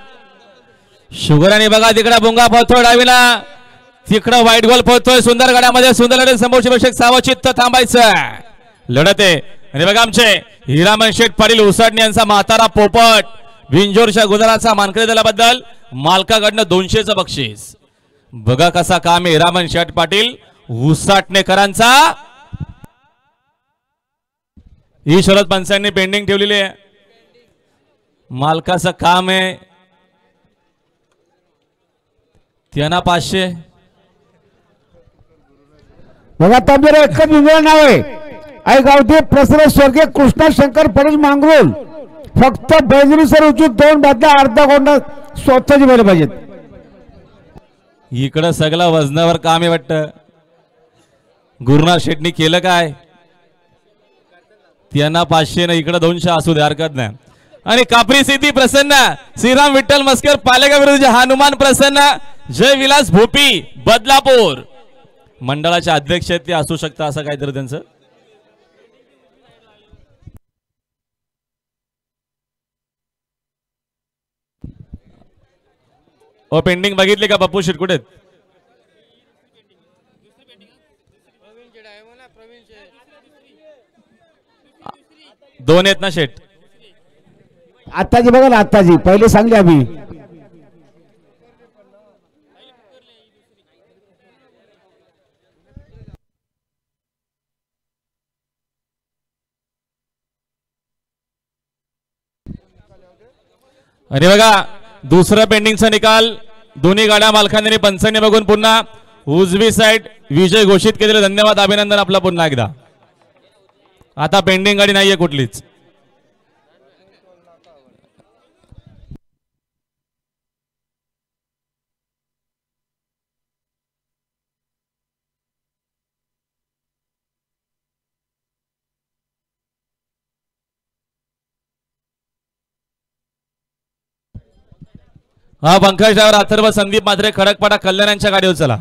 शुगराने बघा तिकडे भुंगा पळतोय डावीला, तिकडं व्हाईट गोल पळतोय. सुंदर गाड्यामध्ये सुंदर लढत, समोरचे प्रेक्षक सावचित्त थांबायचं, लढत आहे. आणि बघा, आमचे हिरामन शेठ पाटील उसाटणे यांचा म्हातारा पोपट बिंजोरच्या गुजराचा मानकरी दिल्याबद्दल मालकाकडनं 200चं बक्षीस. बघा कसा काम आहे हिरामन शेठ पाटील उसाटणेकरांचा. ही शरद पंचांनी पेंडिंग ठेवलेली आहे, मालकाचं काम आहे. त्यांना 500 बघा, तांबेरा एकच नाव आहे. आई गावठी प्रसन्न स्वर्गीय कृष्णा शंकर पाटील मांगरोल, फक्त बैजरी सर उचून 2 बादल्या अर्धा गोंडा स्वतःची बैल पाहिजेत. इकडं सगळं वजनावर काम आहे वाटतं. गुरुनाथ शेट्टी केलं काय, त्यांना 500 ना इकडं 200 असू दे, हरकत नाही. आणि कापरी सिद्धी प्रसन्न श्रीराम विठ्ठल मस्कर पालेगाव विरुद्ध हनुमान प्रसन्न जय विलास भोपी बदलापूर मंडळाचे अध्यक्ष ते असू शकता, असं काहीतरी त्यांचं. ओ पेंडिंग बघितली का पप्पू शेट कुठे? दोन आहेत ना शेट? आत्ताजी बघा ना, आत्ताजी पहिले सांगले आम्ही. आणि बघा दुसरा पेंडिंगचा निकाल, दोन्ही गाड्या मालकांनी पंचांनी बघून पुन्हा उजवी साइड विजय घोषित केलेले, धन्यवाद, अभिनंदन आपला पुन्हा एकदा. आता पेंडिंग गाडी नाहीये कुठलीच. हा पंकज ड्रायव्हर अथर्व संदीप मात्रे खडकपाडा कल्याण यांच्या गाडीवर चला.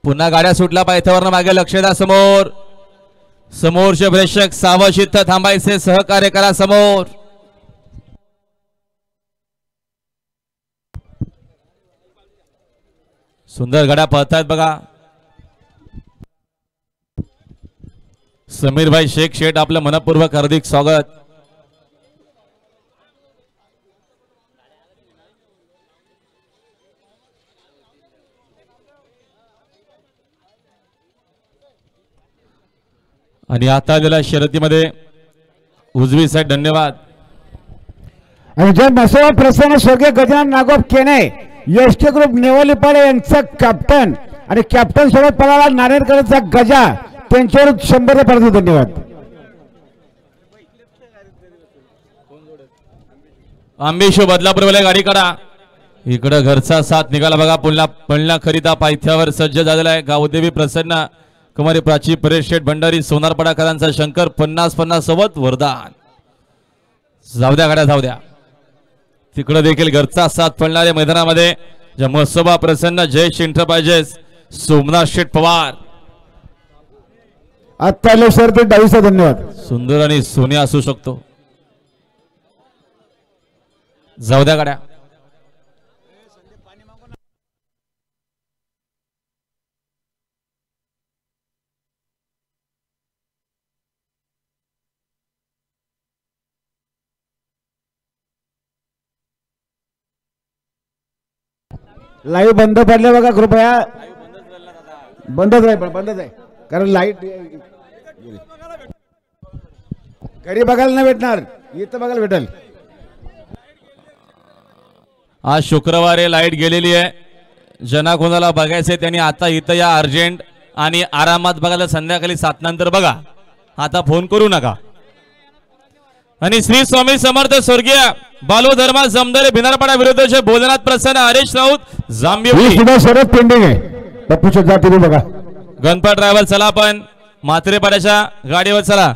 पुन्हा गाड्या सुटला पायथ्यावरनं मागे लक्ष द्या समोर समोरचे प्रेक्षक सावध इथं थांबायचे सहकार्य करा समोर सुंदर गाड्या पळतायत बघा समीरभाई शेख शेठ आपलं मनपूर्वक हार्दिक स्वागत आणि आता दिला शर्यतीमध्ये उजवी साईड धन्यवाद आणि जय मसोबा प्रसन्न स्वर्गीय गजानन नागोब केने एसटी ग्रुप नेवलीपाडे यांचा कॅप्टन आणि कॅप्टन सोबत पळाला नारायणकरचा गजा त्यांच्यावर 100 परत धन्यवाद आंबेशो बदलापूरवाल्या गाडी काढा इकडं घरचा साथ निघाला बघा पुन्हा पळण्याकरिता पायथ्यावर सज्ज झालेला आहे गावदेवी प्रसन्न कुमारी प्राची परेश शेठ भंडारी सोनारपडाकरांचा शंकर 50-50 सोबत वरदान जाऊ द्या गाड्या जाऊ द्या तिकडे देखील घरचा साथ पडणाऱ्या मैदानामध्ये ज्या महोत्सवा प्रसन्न जयेश एंटरप्राइजेस सोमनाथ शेठ पवार आता सर ते 22 धन्यवाद सुंदर आणि सोने असू शकतो जाऊ द्या गाड्या लाईव्ह बंद पडले बघा कृपया बंदच आहे कारण लाईट घरी बघायला नाही भेटणार इथं बघायला भेटेल आज शुक्रवारी लाईट गेलेली आहे ज्यांना कोणाला बघायचंय त्यांनी आता इथं या अर्जंट आणि आरामात बघायला संध्याकाळी 7 नंतर बघा आता फोन करू नका आणि श्री स्वामी समर्थ स्वर्गीय बालू धर्मा जमदारे भिनारपाडा विरुद्धचे भोजनाथ प्रसन्न हरेश राऊत जांभिवली सुद्धा सरळ पेंडिंग आहे पप्पूच्या जाती बघा गणपत ड्रायव्हर चला आपण म्हात्रेपाड्याच्या गाडीवर चला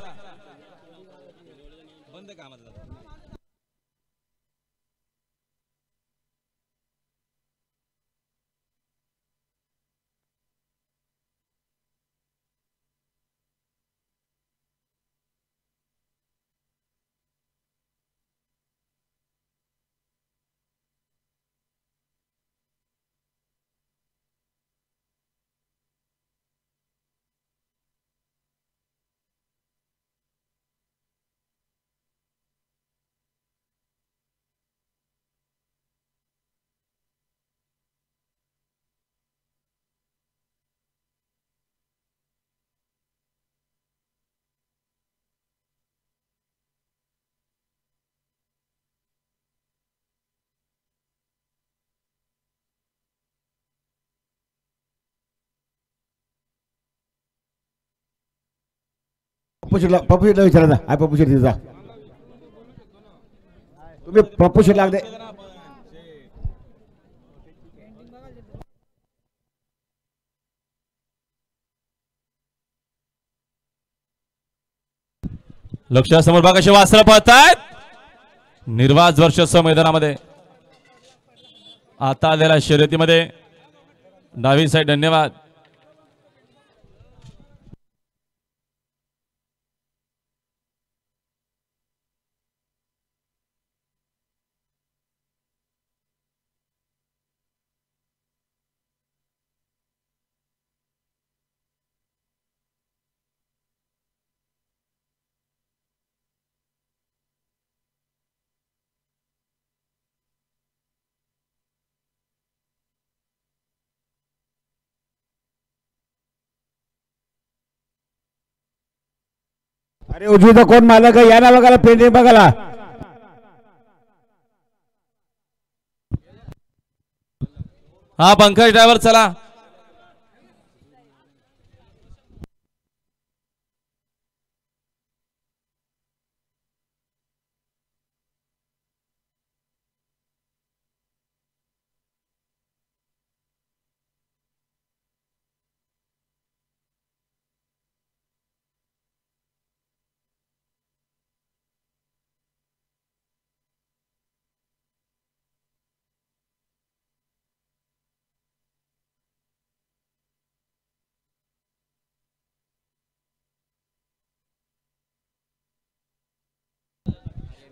पप्पूशीला विचारा ना हाय पप्पूशीर तिचा तुम्ही पप्पूशीर लागले लक्षासमोर बघा कसे वासरं पळतायत निर्वाज वर्चस्व मैदानामध्ये आता आलेल्या शर्यतीमध्ये डावी साईड धन्यवाद अरे उजवीचा कोण मालक आहे या ना बघायला पेंडिंग बघायला हा पंकज ड्रायव्हर चला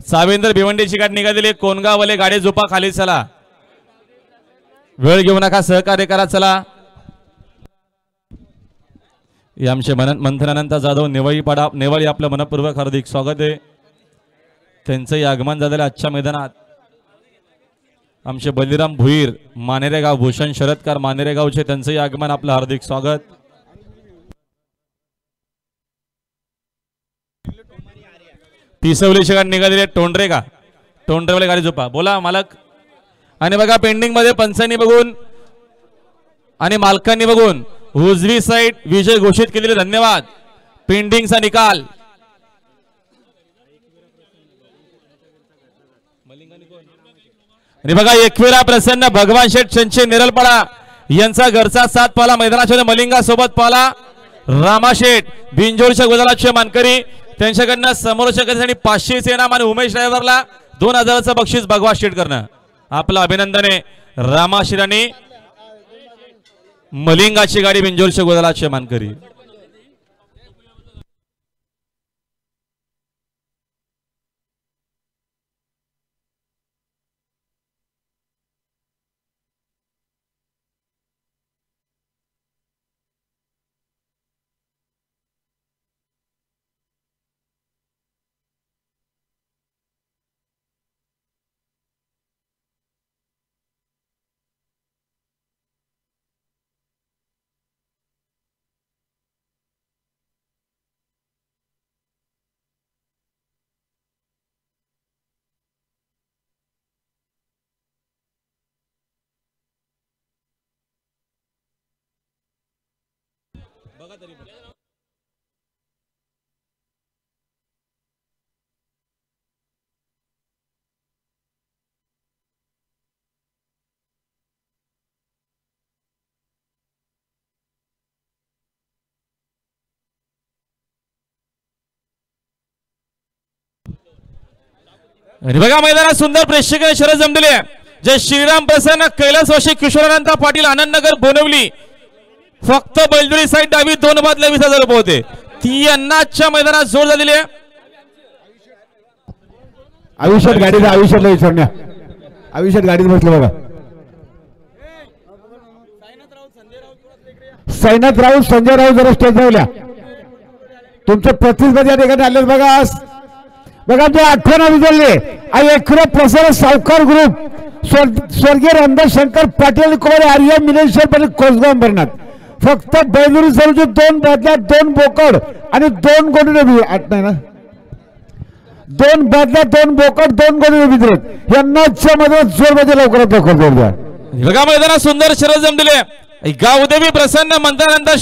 सावेंद्र भिवंडीची गाडी निघालेली कोणगावले गाडी झोपा खाली चला वेळ घेऊ नका सहकार्य करा चला आमचे मंथनानंतर जाधव नेवाळी आपलं मनपूर्वक हार्दिक स्वागत आहे त्यांचंही आगमन झालेलं आजच्या मैदानात आमचे बलिराम भुईर मानेरेगाव भूषण शरदकार मानेरेगावचे त्यांचंही आगमन आपलं हार्दिक स्वागत पिसवलीची गाडी निघालेली टोंडरेवाले गाडी झोपा बोला मालक आणि बघा पेंडिंग मध्ये पंचांनी बघून आणि मालकांनी बघून उजवी साइड विजय घोषित केलेले धन्यवाद पेंडिंगचा निकाल आणि बघा एकविरा प्रसन्न भगवान शेठ चंचे निरलपाडा यांचा घरचा 7 पाला मैदानाच्या मलिंगा सोबत पाला रामाशेठ बिंजोडच्या गोदालाचे मानकरी त्यांच्याकडनं समोरच्या कधीसाठी 500 इनाम आणि उमेश ड्रायव्हरला 2000चं बक्षीस भगवान शेठ करणं आपलं अभिनंदन आहे रामाशेठ आणि मलिंगाची गाडी बिंजोडच्या गोदालाचे मानकरी आणि बघा मैदानात सुंदर प्रेक्षकांनी शरद जमलेली आहे जय श्रीराम प्रसन्न कैलासवासी किशोरानंद पाटील आनंदनगर बोनवली फक्त बैलजोडी साईड डावी 2 बादल्या 20,000 रुपये होते ती अन्नाच्या मैदानात जोर झालेली आहे आयुष्यात गाडीला आयुष्यातला विचारण्या आयुष्यात गाडीत बसले बघा साईनाथ राऊत संजय राऊत जरा स्टेज ठेवल्या तुमचे प्रतिस्पर्धी या ठिकाणी आले बघा ते आठवण विचारले एकविरा प्रसार सावकार ग्रुप स्वर्गीय रामदास पाटील कुमार आर्य मिलेश्वर पाटील कोसगाव भरणार फक्त बैलुरी सर्वचे 2 बादल्या 2 बोकड आणि 2 गोणी आठ नाही ना 2 बादल्या 2 बोकड 2 गोणी वितरित यांनाच्या मध्ये जोर मध्ये लवकरात लवकर जोर द्या बघा मैदानात सुंदर शरद जमलेले गावदेवी प्रसन्न मंत्रानंतर